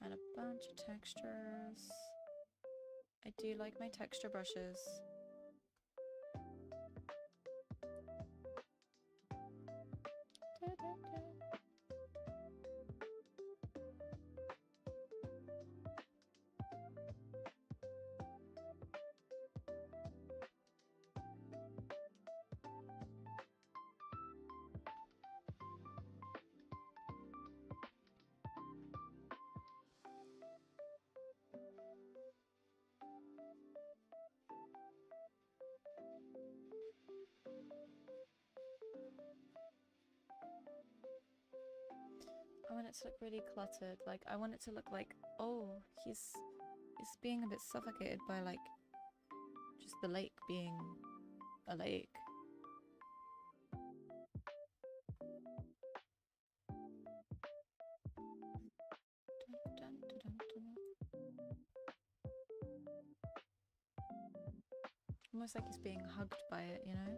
Add a bunch of textures. I do like my texture brushes. I want it to look really cluttered. Like, I want it to look like, oh, he's being a bit suffocated by, like, just the lake being a lake. Dun, dun, dun, dun. Almost like he's being hugged by it, you know?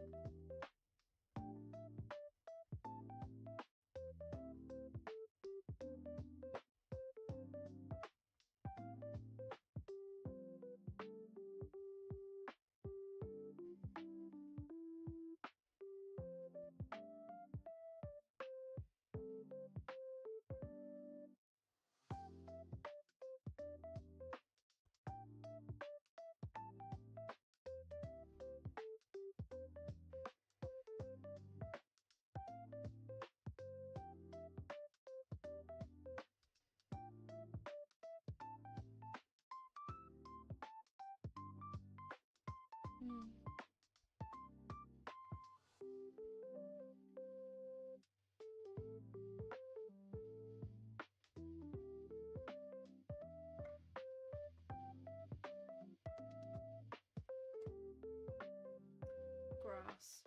Grass.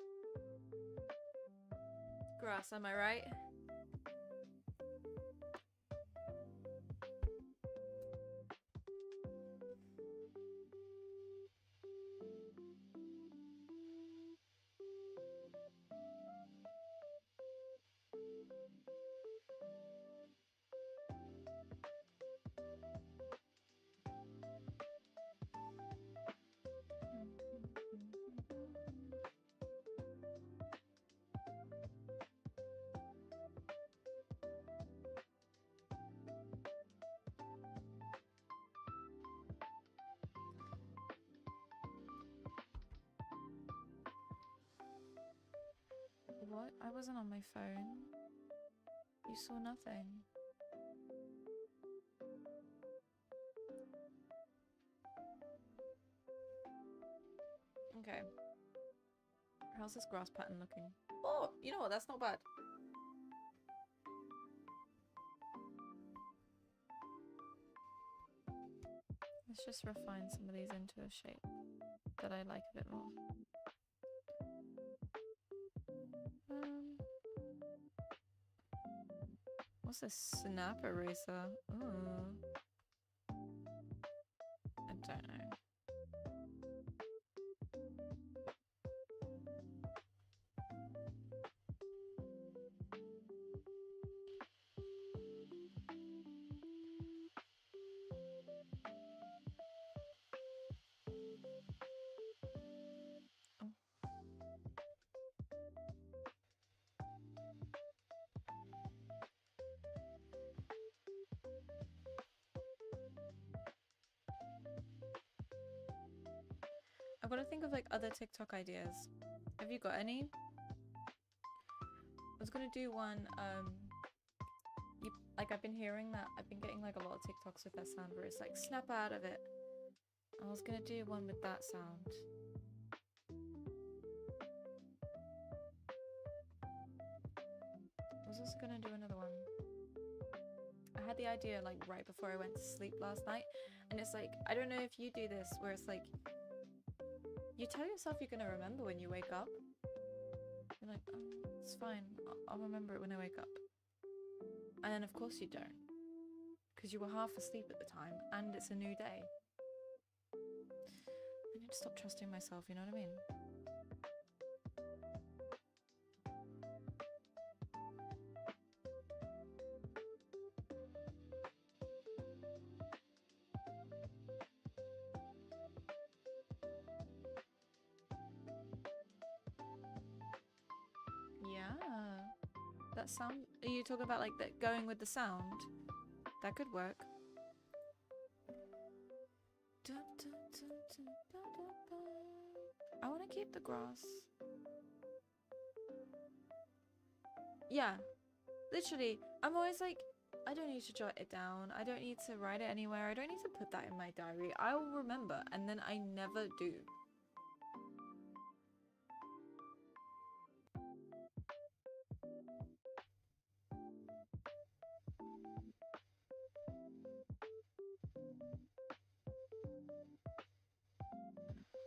Grass, am I right? wasn't on my phone. You saw nothing. Okay. How's this grass pattern looking? Oh, you know what? That's not bad. Let's just refine some of these into a shape that I like a bit more. What's this snap eraser? Ooh. I don't know. I'm gonna think of like other TikTok ideas. Have you got any? I was gonna do one, like I've been hearing that, I've been getting like a lot of TikToks with that sound where it's like snap out of it. I was gonna do one with that sound. I was also gonna do another one. I had the idea like right before I went to sleep last night, and it's like, I don't know if you do this, where it's like, you tell yourself you're gonna remember when you wake up. You're like, oh, it's fine, I'll remember it when I wake up. And then of course you don't, because you were half asleep at the time, and it's a new day. I need to stop trusting myself, you know what I mean? That sound, are you talking about like that going with the sound? That could work. I want to keep the grass. Yeah, literally, I'm always like, I don't need to jot it down, I don't need to write it anywhere, I don't need to put that in my diary. I will remember, and then I never do.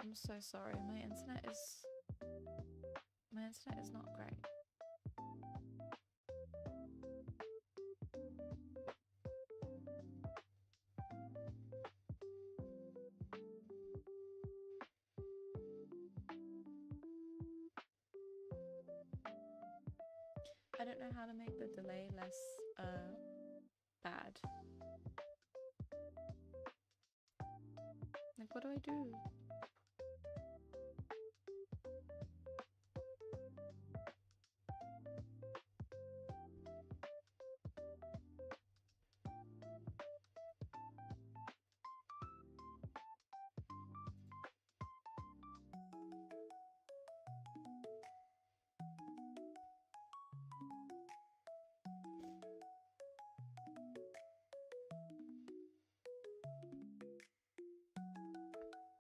I'm so sorry, my internet is not great. I don't know how to make the delay less bad. Like, what do I do?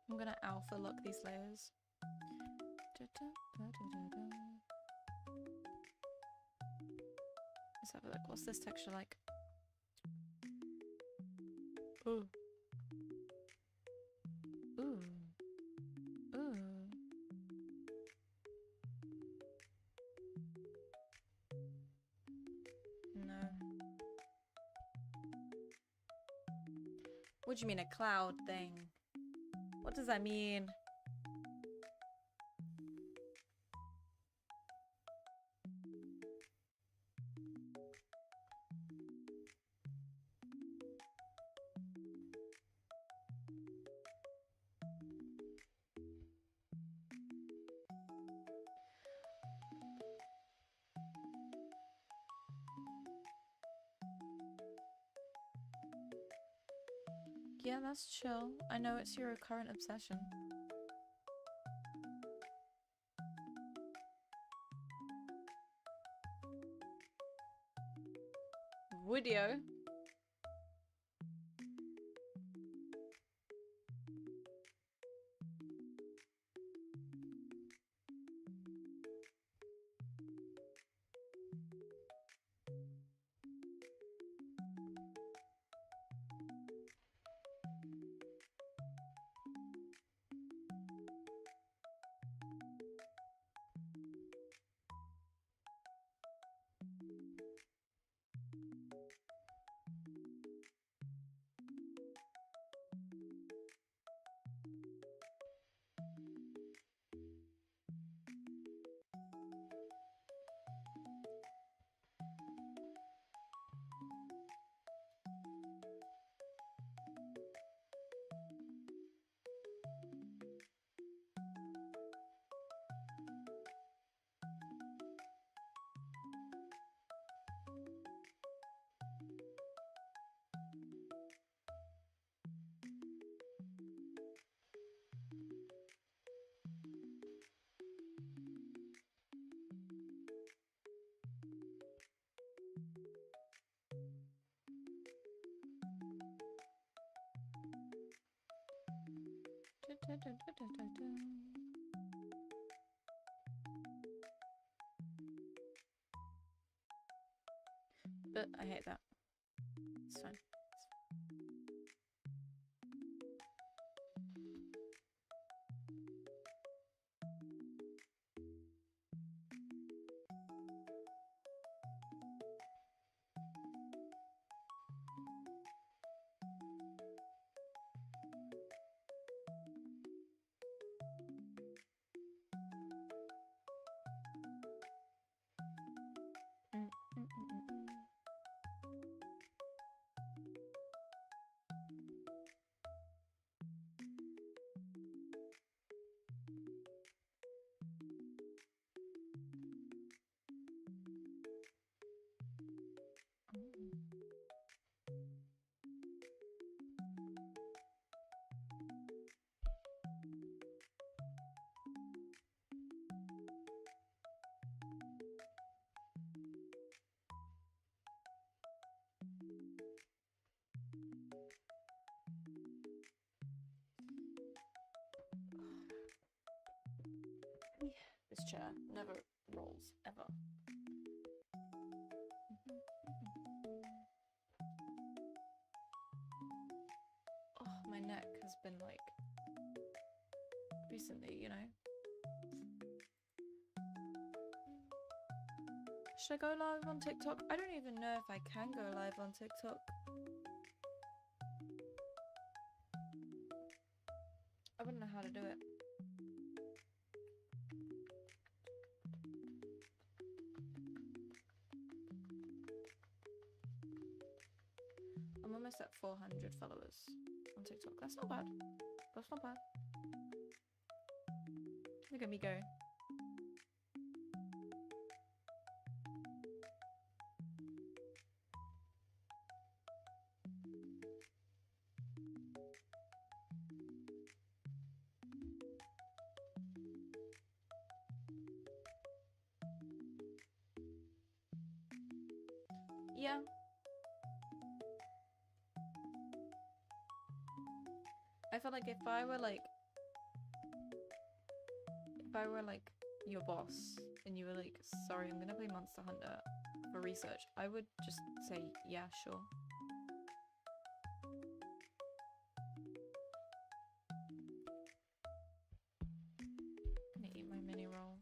I'm gonna alpha lock these layers. Let's have a look. What's this texture like? Ooh. Ooh. Ooh. No. What do you mean, a cloud thing? What does that mean? Yeah, that's chill. I know it's your current obsession. video. But I hate that. It's fine. This chair never rolls, ever. Oh, my neck has been like, recently, you know. Should I go live on TikTok? I don't even know if I can go live on TikTok. I wouldn't know how to do it. I'm almost at 400 followers on TikTok. That's not bad. That's not bad. Look at me go. Yeah. I feel like if I were like your boss and you were like, sorry, I'm gonna play Monster Hunter for research, I would just say, yeah, sure. I'm gonna eat my mini roll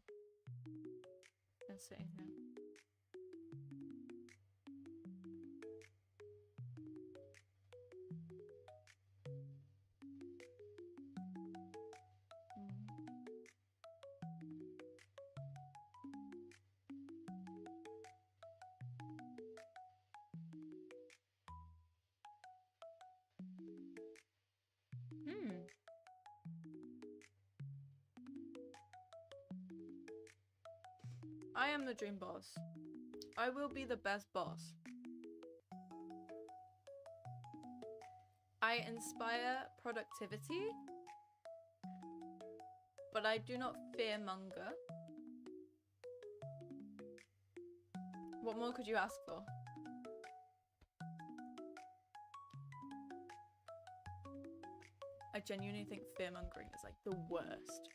and sitting here. I am the dream boss. I will be the best boss. I inspire productivity, but I do not fearmonger. What more could you ask for? I genuinely think fear-mongering is like the worst.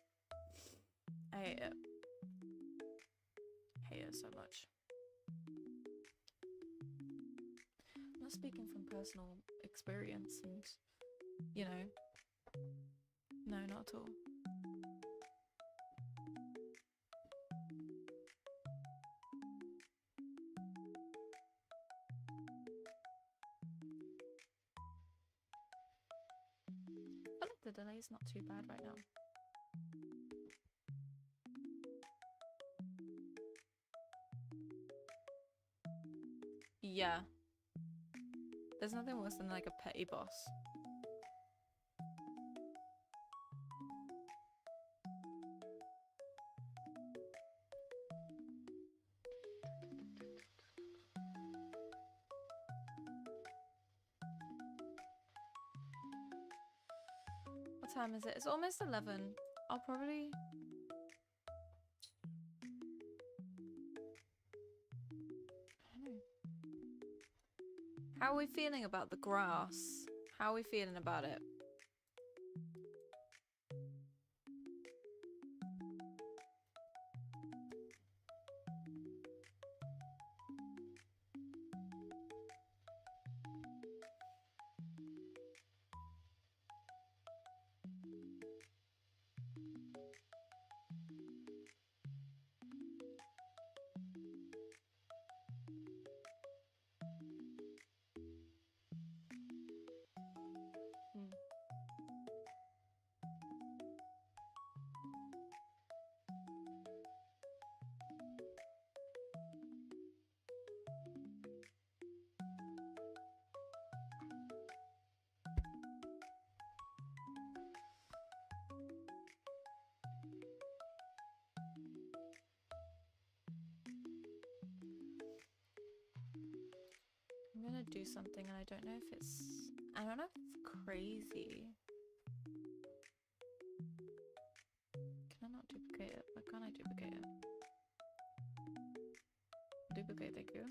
I hate it. I hate it so much. I'm not speaking from personal experience and, you know, no, not at all. I feel like the delay's not too bad right now. Yeah. There's nothing worse than like a petty boss. What time is it? It's almost 11. I'll probably... I don't know. How are we feeling about the grass? How are we feeling about it? I'm gonna do something and I don't know if it's... I don't know if it's crazy. Can I not duplicate it? Why can't I duplicate it? Duplicate, thank you.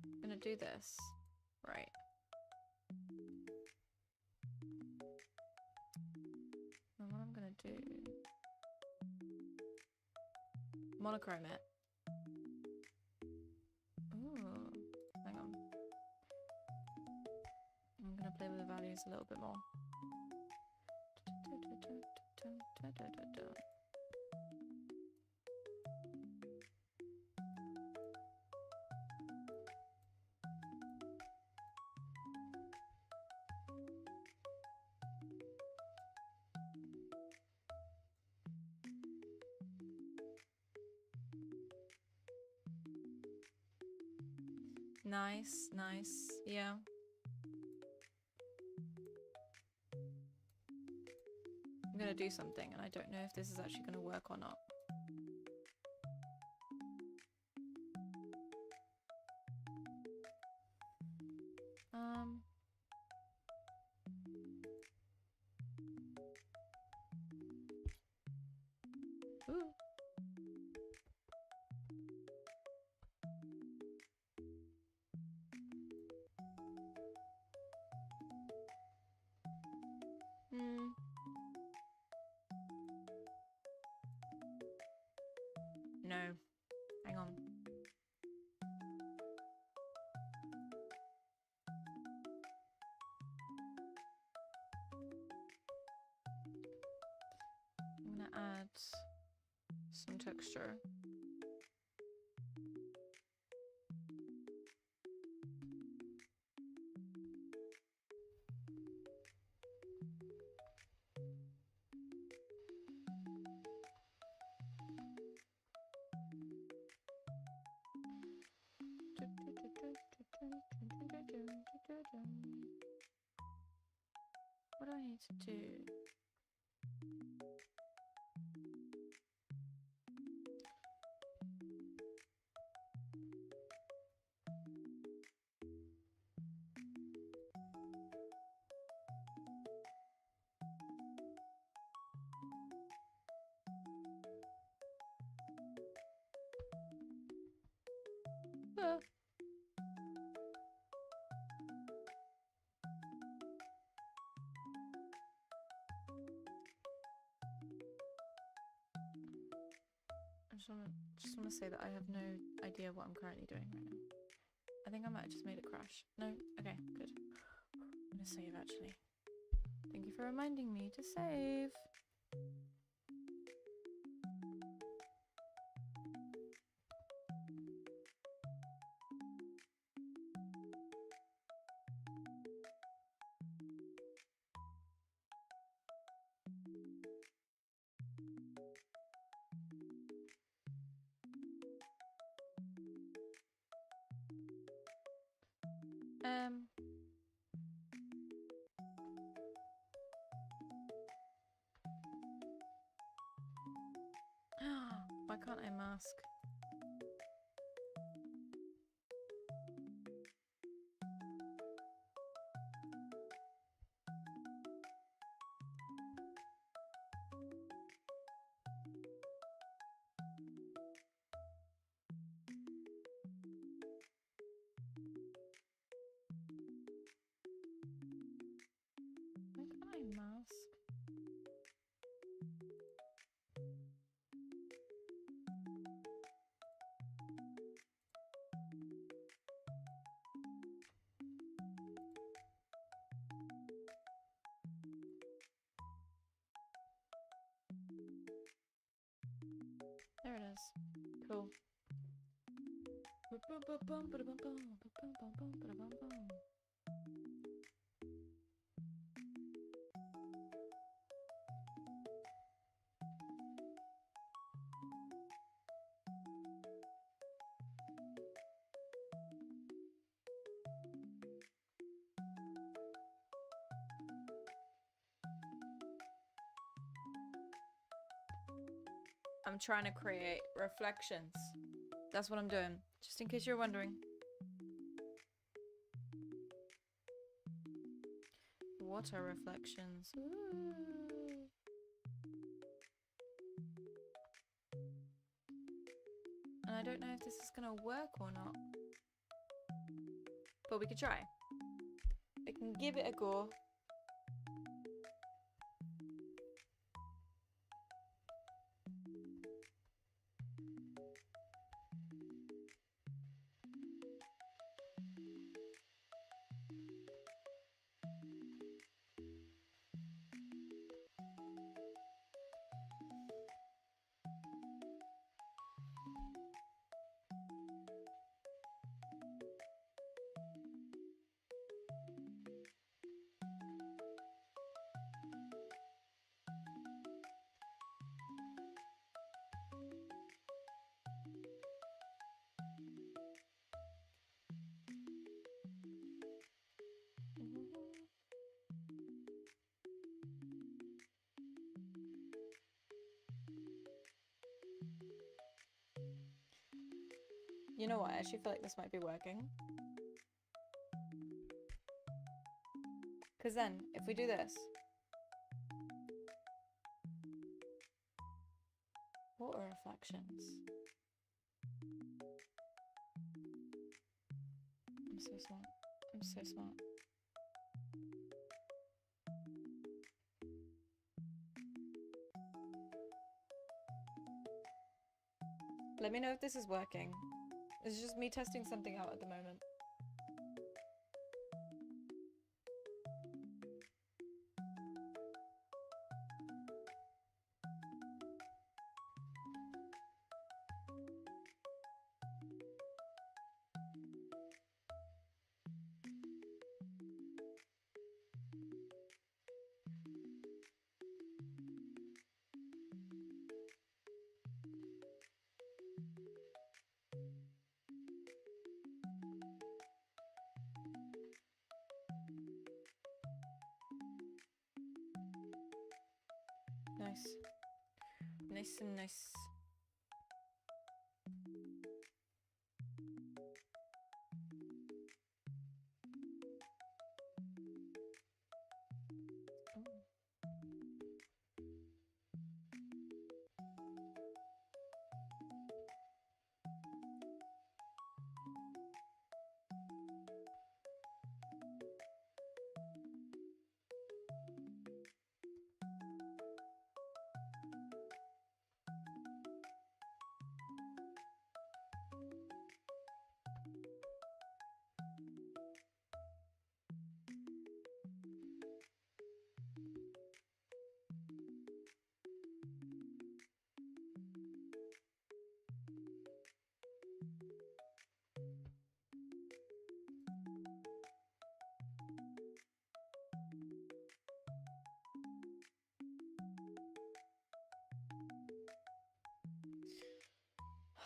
I'm gonna do this. Right. And what I'm gonna do... monochrome it. Ooh, hang on. I'm gonna play with the values a little bit more. Nice, nice, yeah. I'm gonna do something and I don't know if this is actually gonna work or not. Ooh. No. Hang on. I'm gonna add some texture. What do I need to do? just wanna say that I have no idea what I'm currently doing right now. I think I might have just made it crash. No? Okay, good. I'm gonna save actually. Thank you for reminding me to save. Why can't I mask? Why can't I mask? There it is. Cool. I'm trying to create reflections. That's what I'm doing, just in case you're wondering. Water reflections. Ooh. And I don't know if this is gonna work or not. But we could try. We can give it a go. You know what? I actually feel like this might be working. Because then, if we do this. Water reflections. I'm so smart. I'm so smart. Let me know if this is working. It's just me testing something out at the moment. Nice. Nice and nice.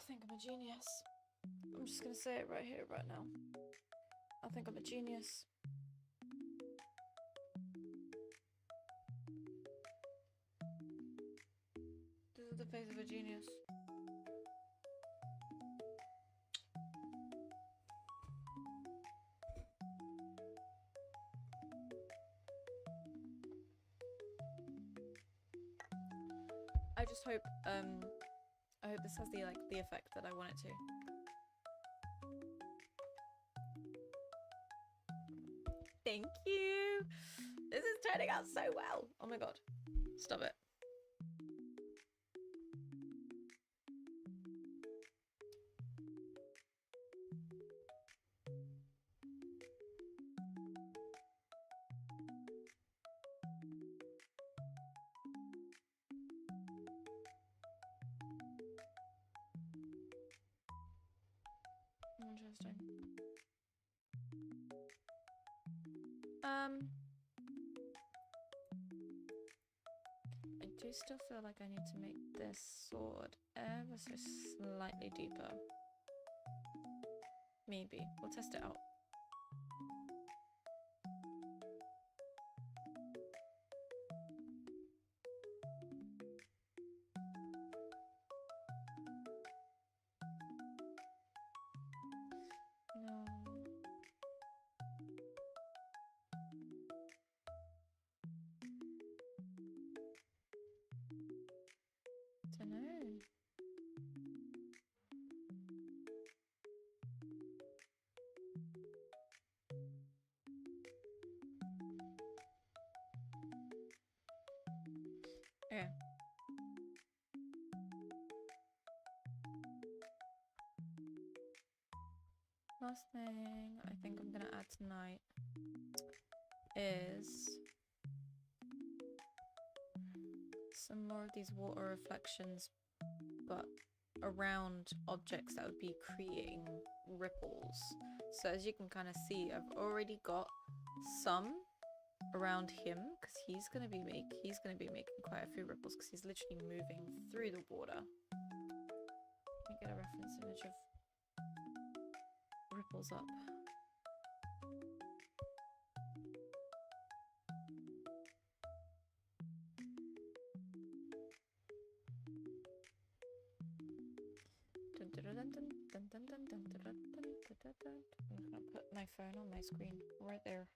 think I'm a genius. I'm just gonna say it right here, right now. I think I'm a genius. This is the face of a genius. I just hope this has the effect that I want it to. Thank you. This is turning out so well. Oh my god. Stop it. Interesting. I do still feel like I need to make this sword ever so slightly deeper. Maybe. We'll test it out. No. Dunno. Okay. Last thing I think I'm gonna add tonight is some more of these water reflections, but around objects that would be creating ripples. So as you can kind of see, I've already got some around him because he's gonna be making quite a few ripples because he's literally moving through the water. Let me get a reference image of ripples up. I'm gonna put my phone on my screen right there.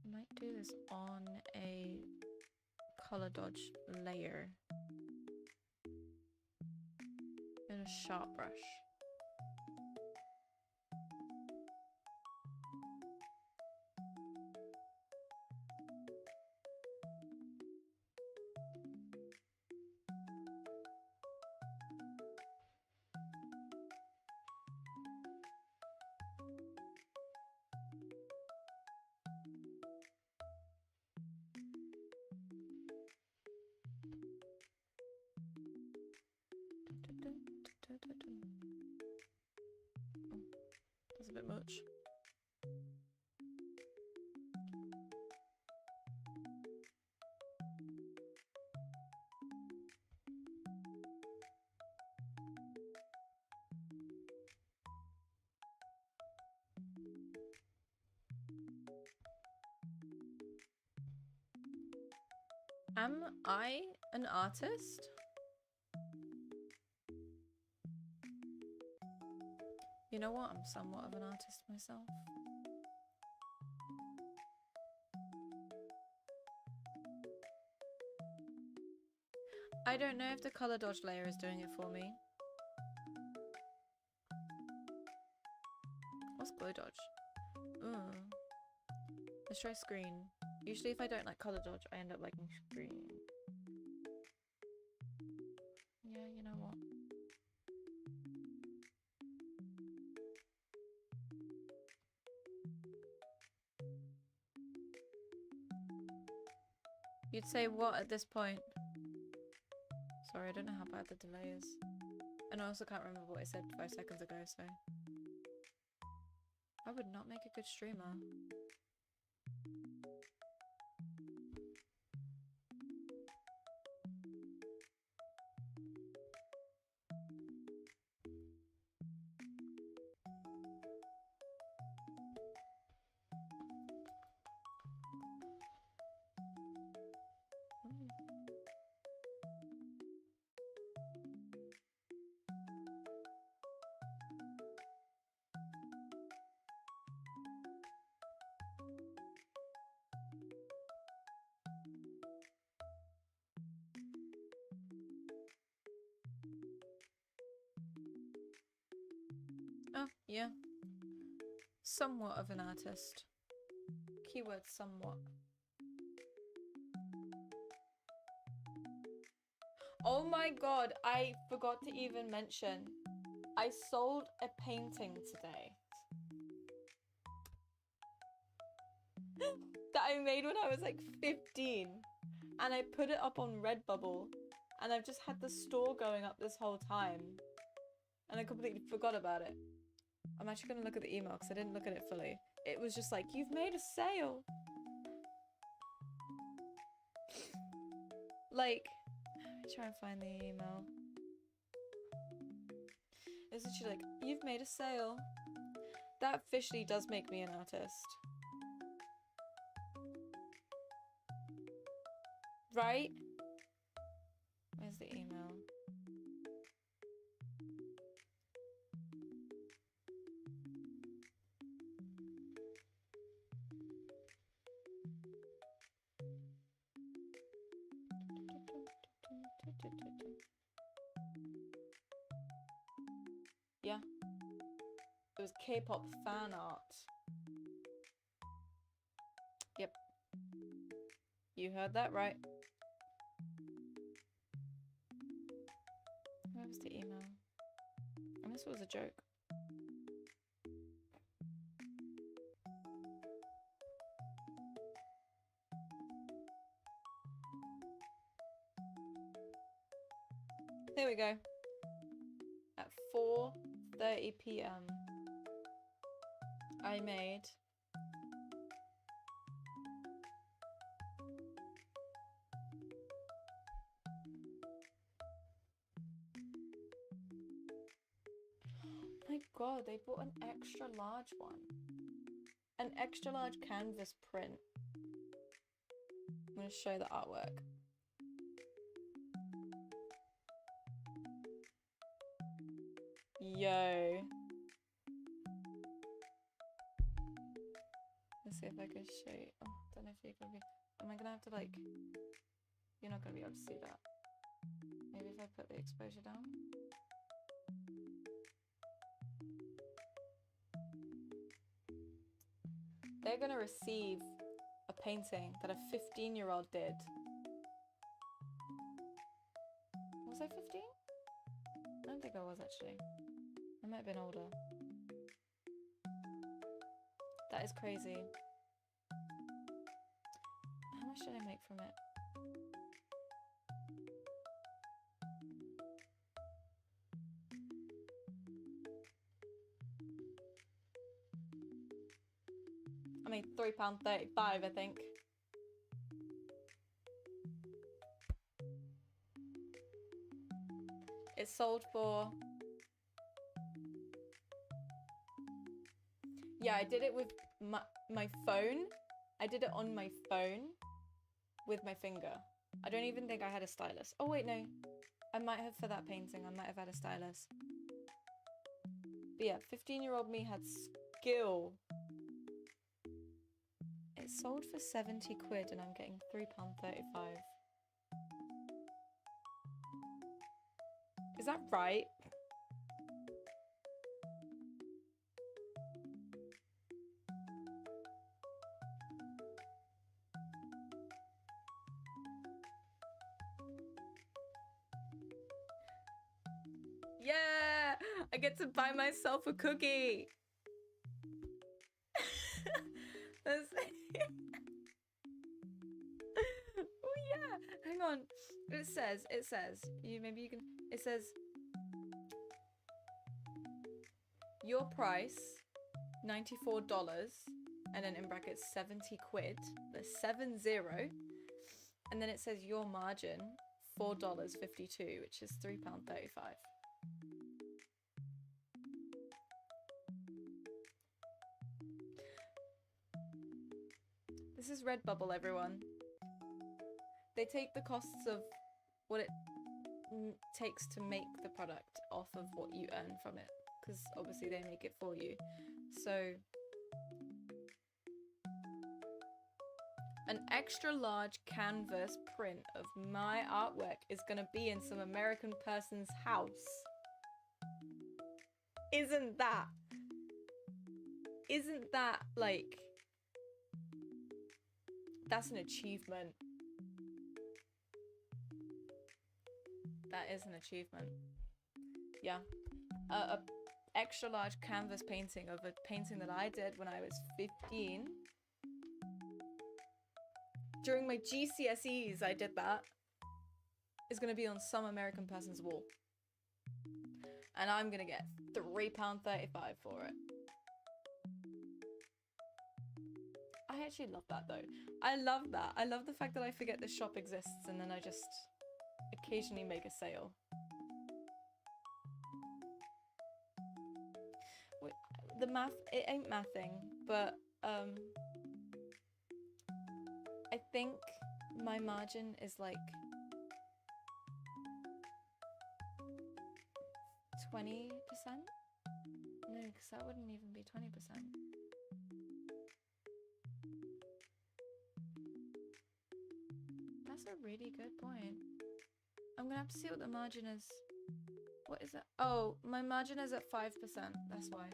I might do this on a color dodge layer in a sharp brush. Oh, that's a bit much. Am I an artist? You know what? I'm somewhat of an artist myself. I don't know if the color dodge layer is doing it for me. What's glow dodge? Let's try screen. Usually if I don't like color dodge, I end up liking screen. Yeah, you know what? You'd say what at this point? Sorry, I don't know how bad the delay is. And I also can't remember what I said 5 seconds ago, so... I would not make a good streamer. Oh, yeah. Somewhat of an artist. Keyword somewhat. Oh my god, I forgot to even mention. I sold a painting today. That I made when I was like 15. And I put it up on Redbubble. And I've just had the store going up this whole time. And I completely forgot about it. I'm actually going to look at the email because I didn't look at it fully. It was just like, you've made a sale. Like, let me try and find the email. It's literally like, you've made a sale. That officially does make me an artist. Right? Where's the email? Yeah. It was K-pop fan art. Yep. You heard that right. Where was the email? Unless it was a joke. There we go. At 4:30 p.m. I made my god, they bought an extra large one. An extra large canvas print. I'm going to show the artwork. Yo. Let's see if I can show you. Oh, don't know if you're going to be... Am I going to have to like... You're not going to be able to see that. Maybe if I put the exposure down. They're going to receive a painting that a 15-year-old did. Was I 15? I don't think I was actually. I might have been older. That is crazy. How much did I make from it? I made £3.35, I think. It sold for... Yeah, I did it with my phone. I did it on my phone with my finger. I don't even think I had a stylus. Oh, wait, no. I might have for that painting. I might have had a stylus. But yeah, 15-year-old me had skill. It sold for 70 quid and I'm getting £3.35. Is that right? Yeah! I get to buy myself a cookie! That's... Oh yeah! hang on. It says, maybe you can, it says, your price, $94, and then in brackets, 70 quid, there's 70, and then it says your margin, $4.52, which is £3.35. This is Redbubble, everyone. They take the costs of what it takes to make the product off of what you earn from it, because obviously they make it for you. So an extra large canvas print of my artwork is gonna be in some American person's house. Isn't that like, that's an achievement. That is an achievement. Yeah. A extra large canvas painting of a painting that I did when I was 15. During my GCSEs, I did that. Is gonna be on some American person's wall. And I'm gonna get £3.35 for it. I actually love that though. I love that. I love the fact that I forget this shop exists and then I just occasionally make a sale. The math, it ain't mathing, but I think my margin is like 20%? No, because that wouldn't even be 20%. That's a really good point. I'm gonna have to see what the margin is. What is it? Oh, my margin is at 5%. That's why.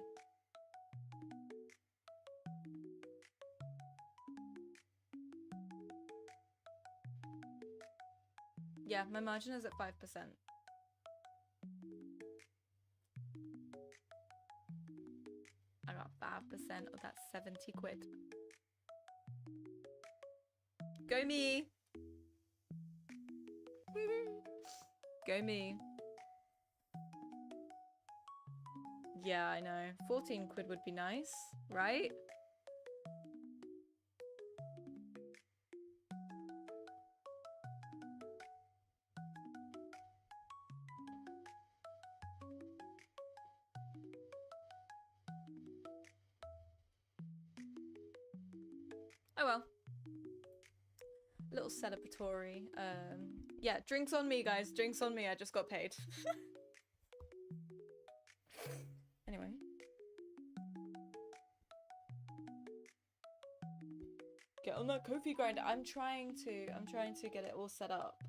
Yeah, my margin is at 5%. I got 5% of that 70 quid. Go me! Go me. Yeah, I know. 14 quid would be nice, right? Oh well. A little celebratory. Yeah, drinks on me, guys. Drinks on me. I just got paid. Anyway. Get on that Ko-fi grind. I'm trying to get it all set up.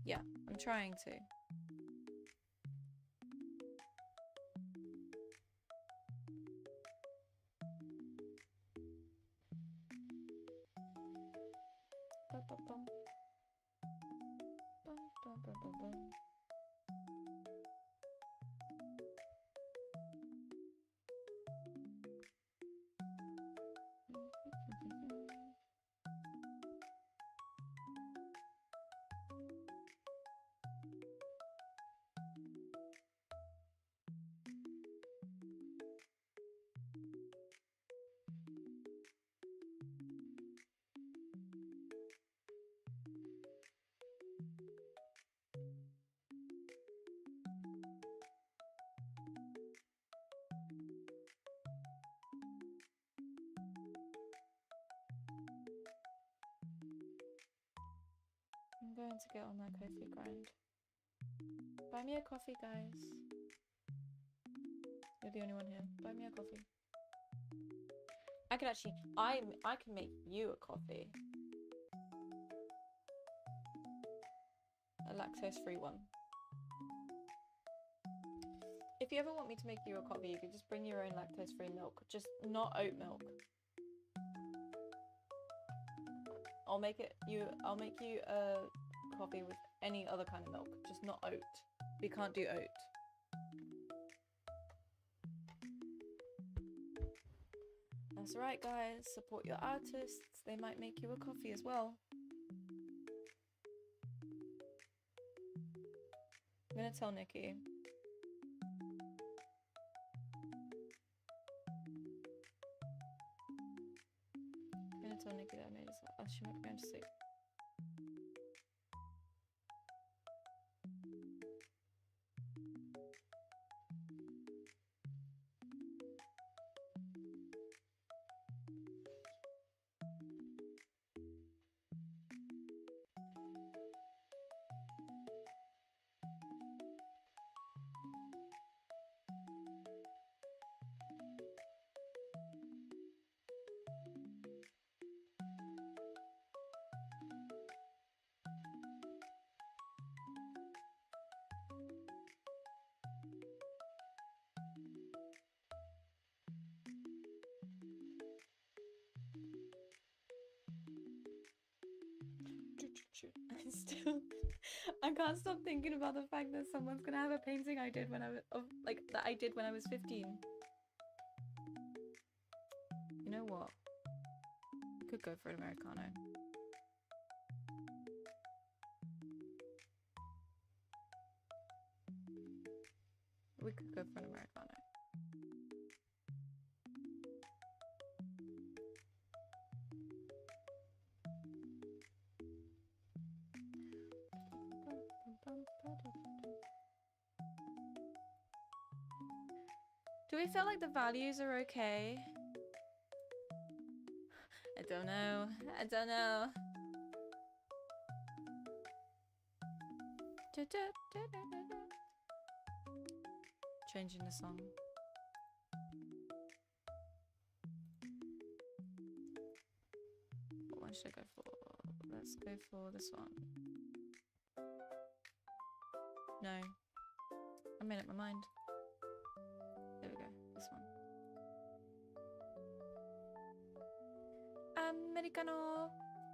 Yeah, I'm trying to. I'm going to get on that Ko-fi grind. Buy me a coffee, guys. You're the only one here. Buy me a coffee. I could actually, I can make you a coffee. A lactose-free one. If you ever want me to make you a coffee, you could just bring your own lactose-free milk. Just not oat milk. I'll make you a coffee with any other kind of milk, just not oat. We can't do oat. That's right, guys. Support your artists. They might make you a coffee as well. I'm gonna tell Nikki. I'm gonna tell Nikki that I made this. Oh, she might be going to sleep. I can't stop thinking about the fact that someone's gonna have a painting I did when I was that I did when I was 15. You know what? Could go for an Americano. We could go for an Americano. Do we feel like the values are okay? I don't know. I don't know. Changing the song. What one should I go for? Let's go for this one. No. I made up my mind. There we go. This one. Americano.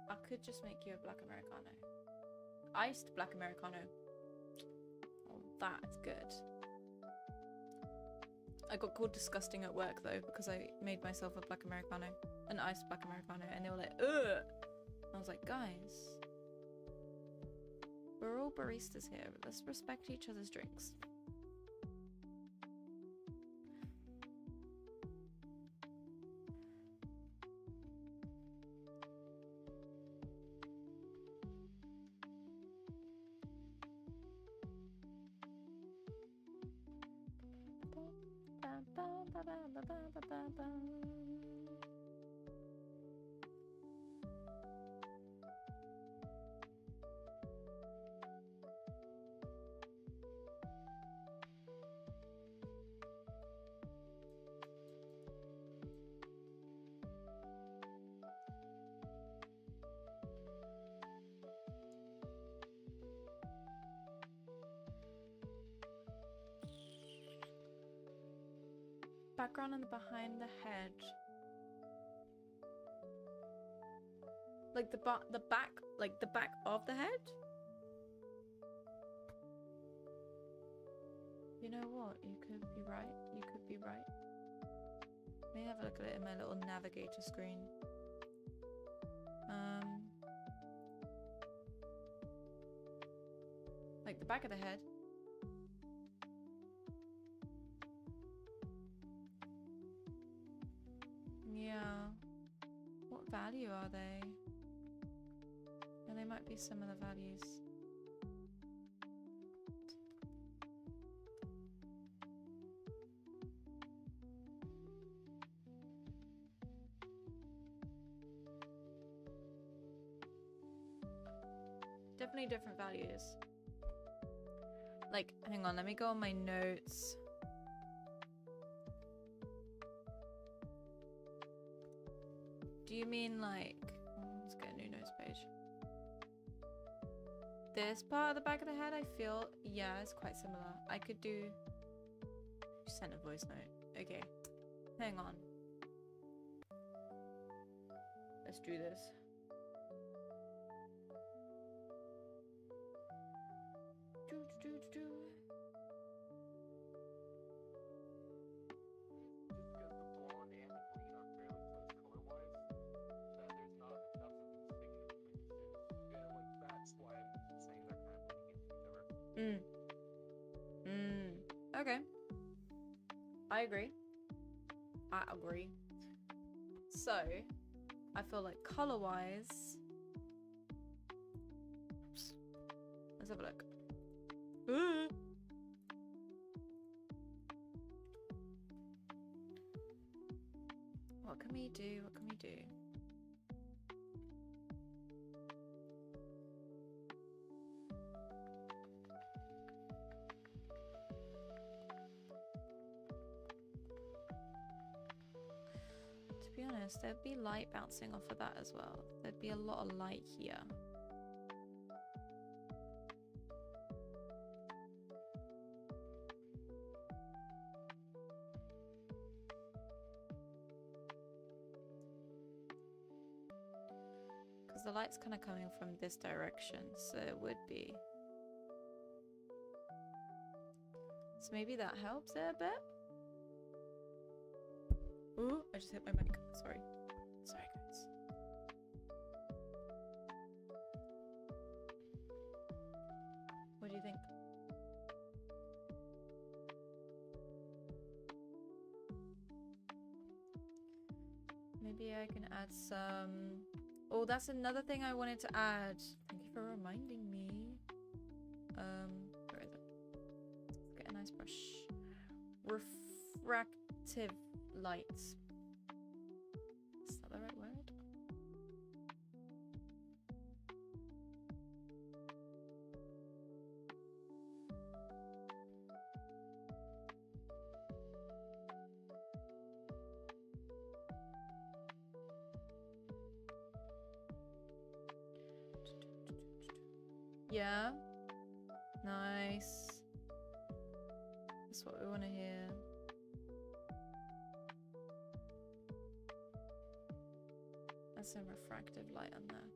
I could just make you a black Americano. Iced black Americano. Oh, that's good. I got called disgusting at work though because I made myself a black Americano. An iced black Americano. And they were like, ugh! I was like, guys. We're all baristas here. Let's respect each other's drinks. Background and behind the head. Like the back, like the back of the head? You know what? You could be right. You could be right. Let me have a look at it in my little navigator screen. Like the back of the head. Yeah. What value are they? And they might be similar values. Definitely different values. Like, hang on, let me go on my notes. Do you mean like, let's get a new notes page. This part of the back of the head, I feel, yeah, it's quite similar. I could do, you sent a voice note. Okay, hang on. Let's do this. Mm. Okay. I agree. So, I feel like color-wise... Let's have a look. What can we do? What can we do? To be honest, there'd be light bouncing off of that as well. There'd be a lot of light here. Because the light's kind of coming from this direction, so it would be. So maybe that helps it a bit. Ooh, I just hit my mic. Sorry. Sorry, guys. What do you think? Maybe I can add some... Oh, that's another thing I wanted to add. Thank you for reminding me. Where is it? Let's get a nice brush. Refractive lights. Is that the right word? Yeah. Nice. That's what we want to hear. That's some refractive light on there.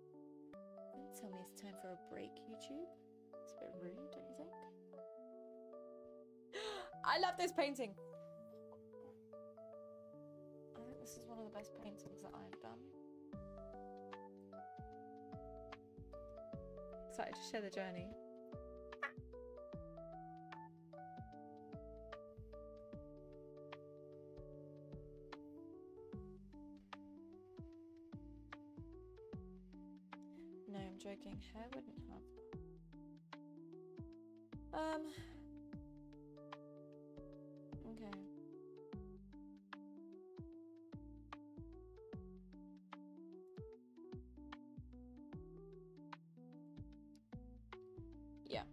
Don't tell me it's time for a break, YouTube. It's a bit rude, don't you think? I love this painting. I think this is one of the best paintings that I've done. Excited to share the journey. No, I'm joking. Hair wouldn't have that. Okay. Yeah.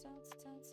Dance.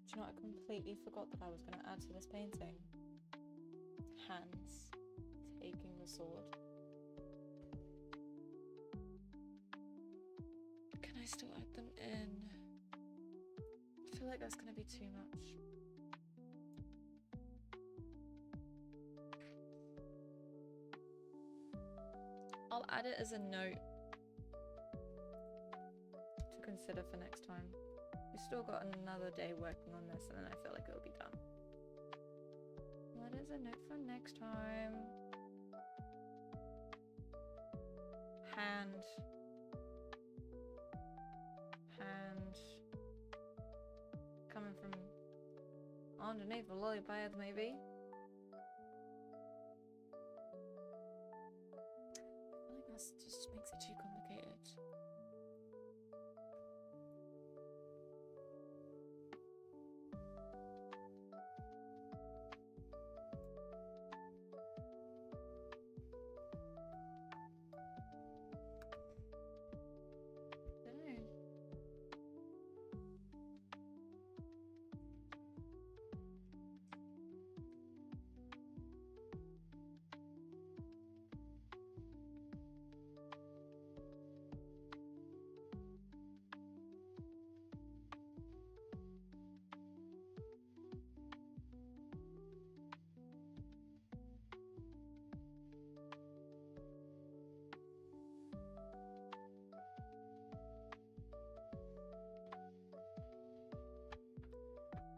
Do you know what? I completely forgot that I was going to add to this painting. Hands taking the sword. Can I still add them in? I feel like that's going to be too much. I'll add it as a note to consider for next time. We've still got another day working on this and then I feel like it'll be done. That is a note for next time. Hand. Coming from underneath the lily pads, maybe. I feel like that just makes it too complicated.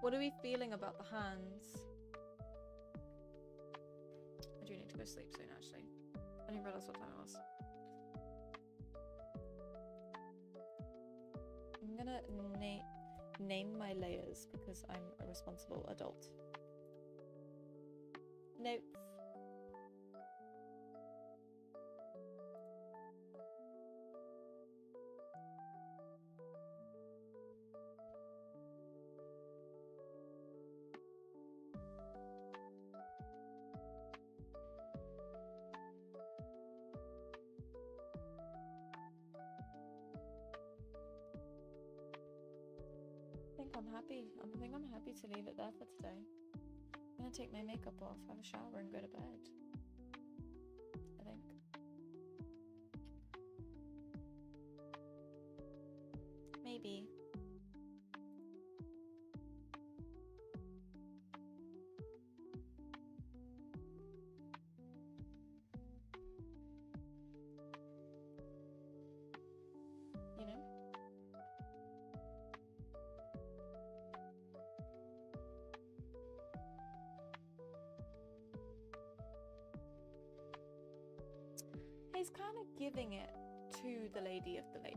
What are we feeling about the hands? I do need to go sleep soon, actually. I didn't realize what time it was. I'm gonna name my layers because I'm a responsible adult. Notes. I think I'm happy to leave it there for today. I'm gonna take my makeup off, have a shower and go to bed. I think. Maybe. You know? He's kind of giving it to the Lady of the Lake.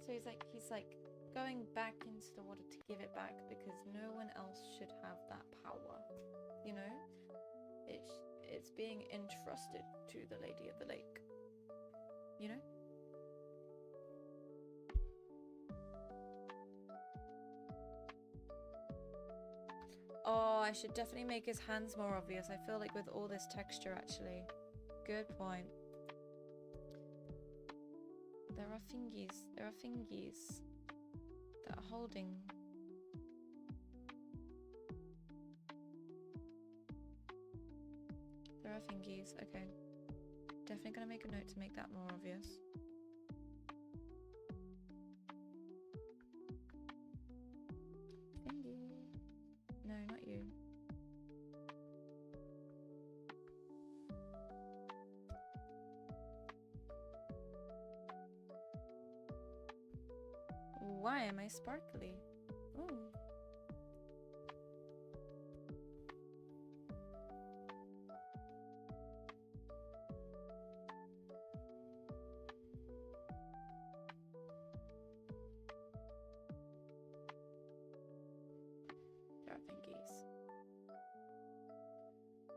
So he's like going back into the water to give it back because no one else should have that power. You know? It's being entrusted to the Lady of the Lake. You know? Oh, I should definitely make his hands more obvious. I feel like with all this texture, actually. Good point. There are fingies that are holding. There are fingies, okay. Definitely gonna make a note to make that more obvious. Fingy. No, not you. Why am I sparkly? Ooh. There are fingies.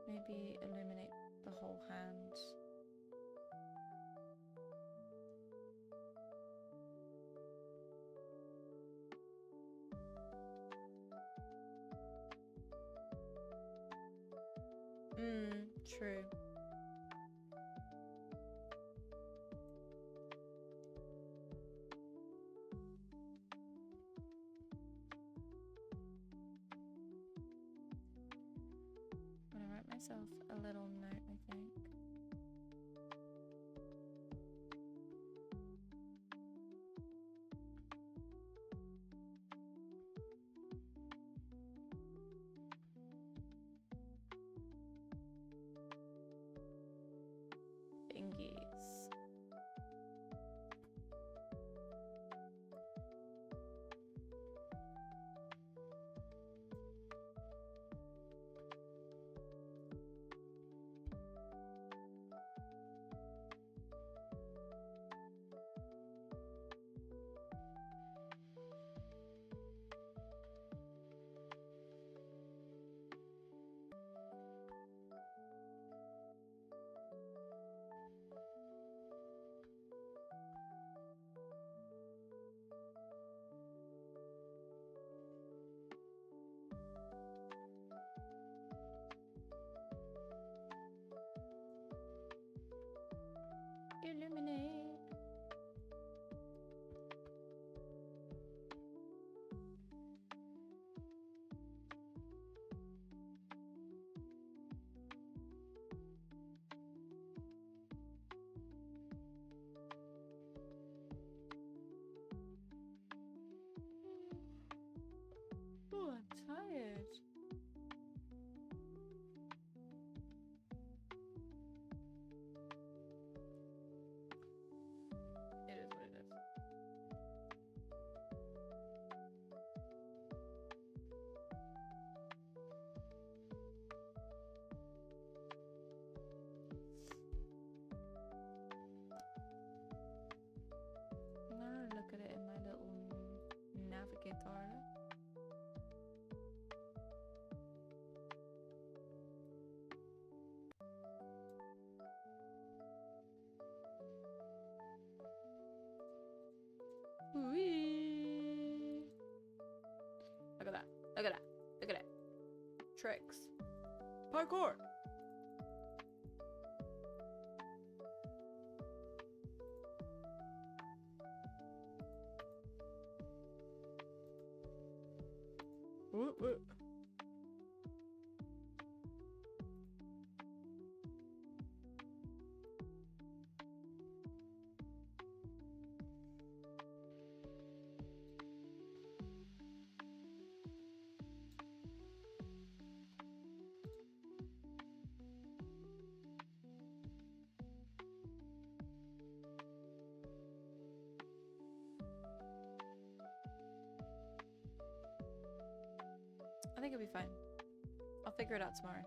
Maybe illuminate the whole hand. True. I'm gonna write myself a little note, I think. bricks. Parkour! Whoop, whoop. I think it'll be fine. I'll figure it out tomorrow.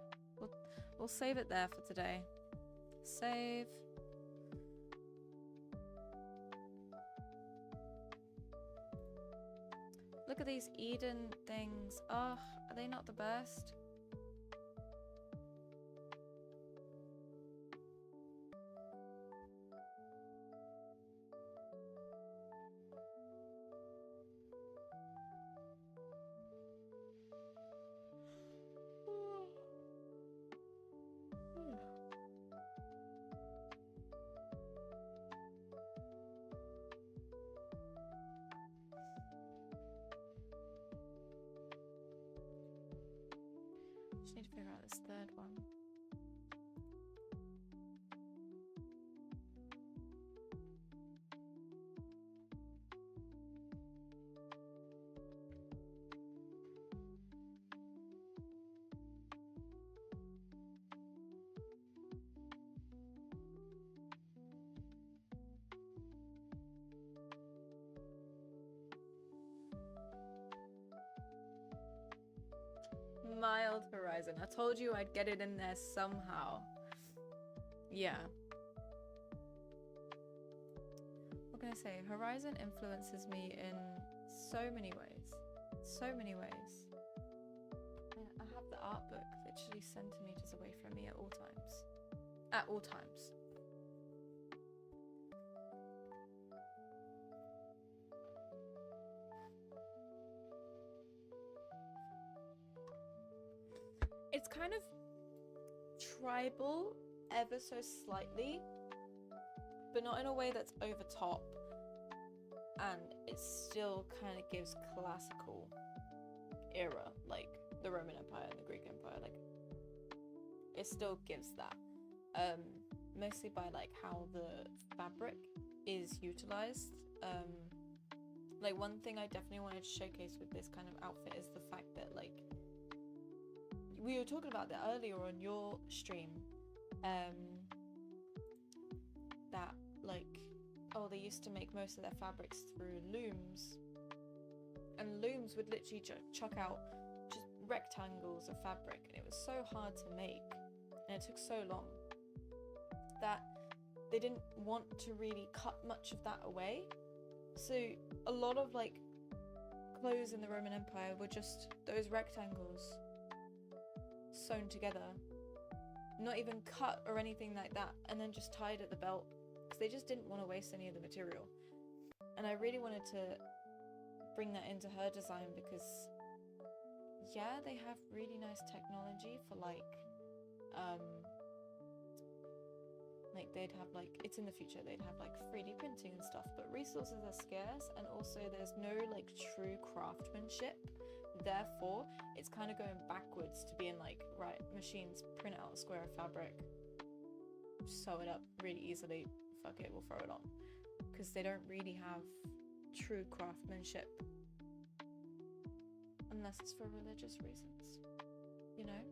We'll save it there for today. Save. Look at these Eden things. Oh, are they not the best? Just need to figure out this third one. Mild Horizon. I told you I'd get it in there somehow. Yeah. What can I say? Horizon influences me in so many ways. So many ways. I have the art book literally centimeters away from me at all times. At all times. It's kind of tribal ever so slightly, but not in a way that's over top, and it still kind of gives classical era, like the Roman Empire and the Greek Empire. Like, it still gives that, mostly by like how the fabric is utilized. Like, one thing I definitely wanted to showcase with this kind of outfit is the fact that, like, we were talking about that earlier on your stream, that like, oh, they used to make most of their fabrics through looms, and looms would literally chuck out just rectangles of fabric, and it was so hard to make, and it took so long that they didn't want to really cut much of that away. So a lot of like clothes in the Roman Empire were just those rectangles sewn together, not even cut or anything like that, and then just tied at the belt, because they just didn't want to waste any of the material. And I really wanted to bring that into her design, because yeah, they have really nice technology for like they'd have like, it's in the future, they'd have like 3D printing and stuff, but resources are scarce, and also there's no like true craftsmanship. Therefore, it's kind of going backwards to being like, right, machines print out a square of fabric, sew it up really easily, fuck it, we'll throw it on, because they don't really have true craftsmanship, unless it's for religious reasons, you know?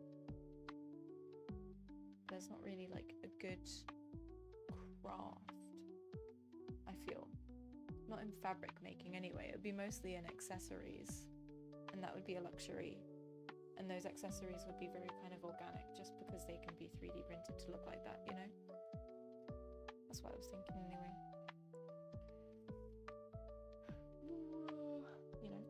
There's not really like a good craft, I feel. Not in fabric making anyway. It would be mostly in accessories, and that would be a luxury, and those accessories would be very kind of organic, just because they can be 3D printed to look like that, you know? That's what I was thinking anyway. You know?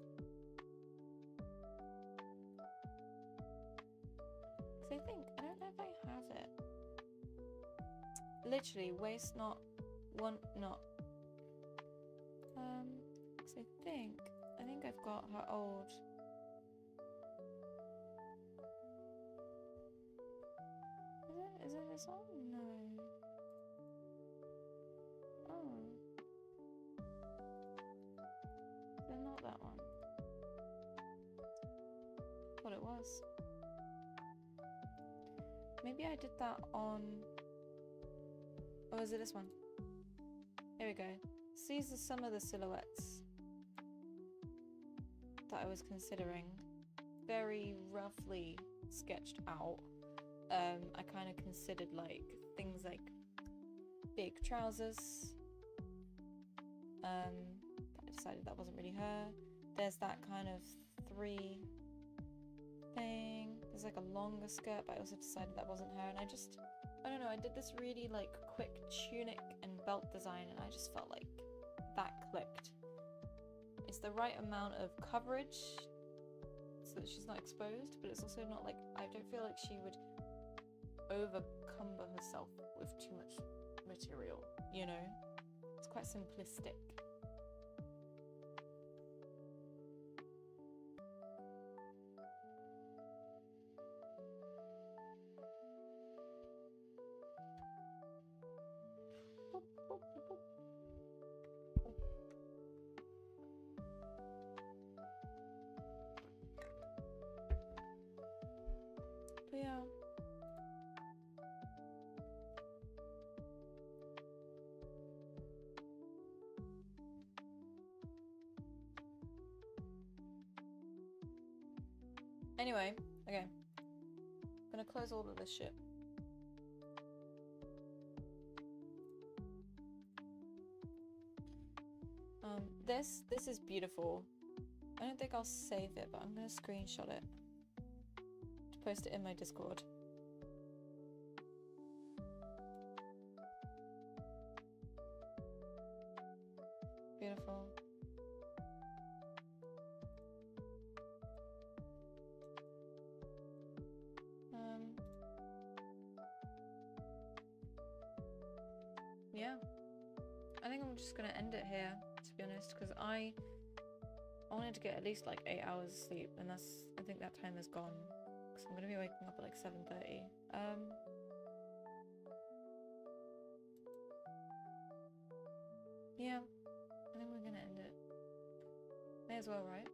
Because I don't know if I have it. Literally, waste not, want not. Because I think I've got her old. Is it this one? No. Oh. Then not that one. Thought it was. Maybe I did that on... Oh, is it this one? Here we go. These are some of the silhouettes that I was considering. Very roughly sketched out. I kind of considered like things like big trousers. I decided that wasn't really her. There's that kind of 3 thing. There's like a longer skirt, but I also decided that wasn't her. And I don't know, I did this really like quick tunic and belt design, and I just felt like that clicked. It's the right amount of coverage so that she's not exposed, but it's also not like, I don't feel like she would overcumber herself with too much material, you know? It's quite simplistic. But yeah. Anyway, okay. I'm gonna close all of this shit. This is beautiful. I don't think I'll save it, but I'm gonna screenshot it to post it in my Discord. Beautiful. Yeah. I think I'm just gonna end it here, to be honest, because I wanted to get at least like 8 hours of sleep, and I think that time is gone, because I'm gonna be waking up at like 7:30. Yeah, I think we're gonna end it. May as well, right?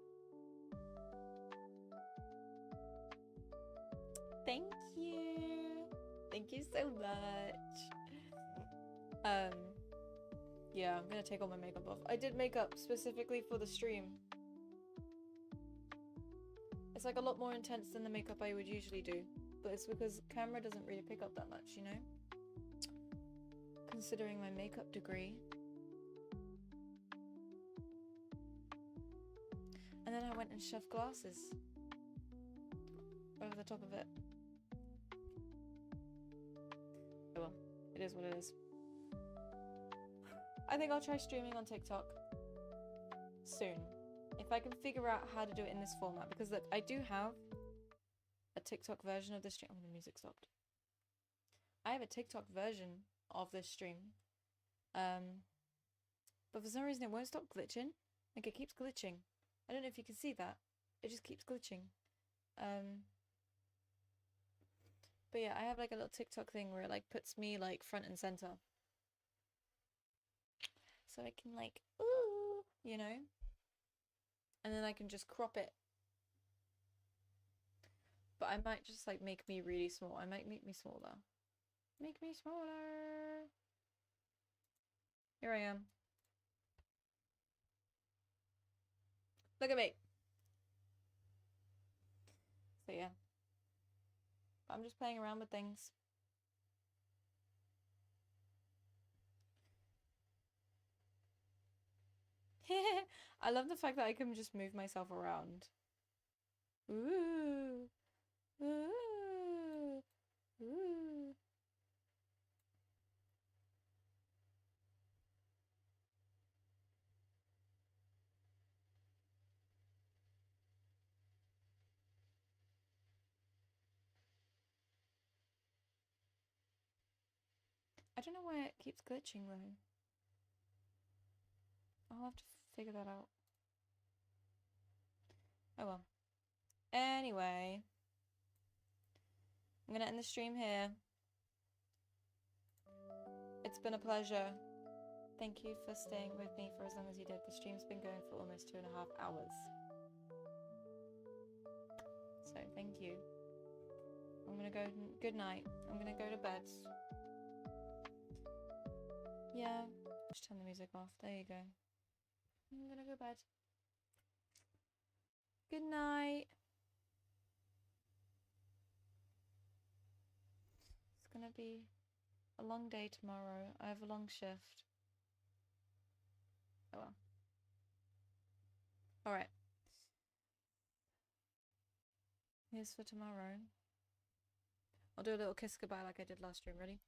Thank you. Thank you so much. Yeah, I'm gonna take all my makeup off. I did makeup specifically for the stream. It's like a lot more intense than the makeup I would usually do, but it's because camera doesn't really pick up that much, you know? Considering my makeup degree. And then I went and shoved glasses over the top of it. Oh well, it is what it is. I think I'll try streaming on TikTok soon. If I can figure out how to do it in this format, because look, I do have a TikTok version of this stream. Oh, the music stopped. I have a TikTok version of this stream. But for some reason it won't stop glitching. Like, it keeps glitching. I don't know if you can see that. It just keeps glitching. But yeah, I have like a little TikTok thing where it like puts me like front and center. So I can like, ooh, you know? And then I can just crop it. But I might just like make me really small. I might make me smaller. Make me smaller. Here I am. Look at me. So yeah. I'm just playing around with things. I love the fact that I can just move myself around. Ooh. Ooh. Ooh. I don't know why it keeps glitching though. I'll have to figure that out. Oh well. Anyway, I'm gonna end the stream here. It's been a pleasure. Thank you for staying with me for as long as you did. The stream's been going for almost 2.5 hours. So thank you. I'm gonna go, good night. I'm gonna go to bed. Yeah, just turn the music off. There you go. I'm gonna go to bed. Good night. It's gonna be a long day tomorrow. I have a long shift. Oh well. Alright. Here's for tomorrow. I'll do a little kiss goodbye like I did last stream. Ready?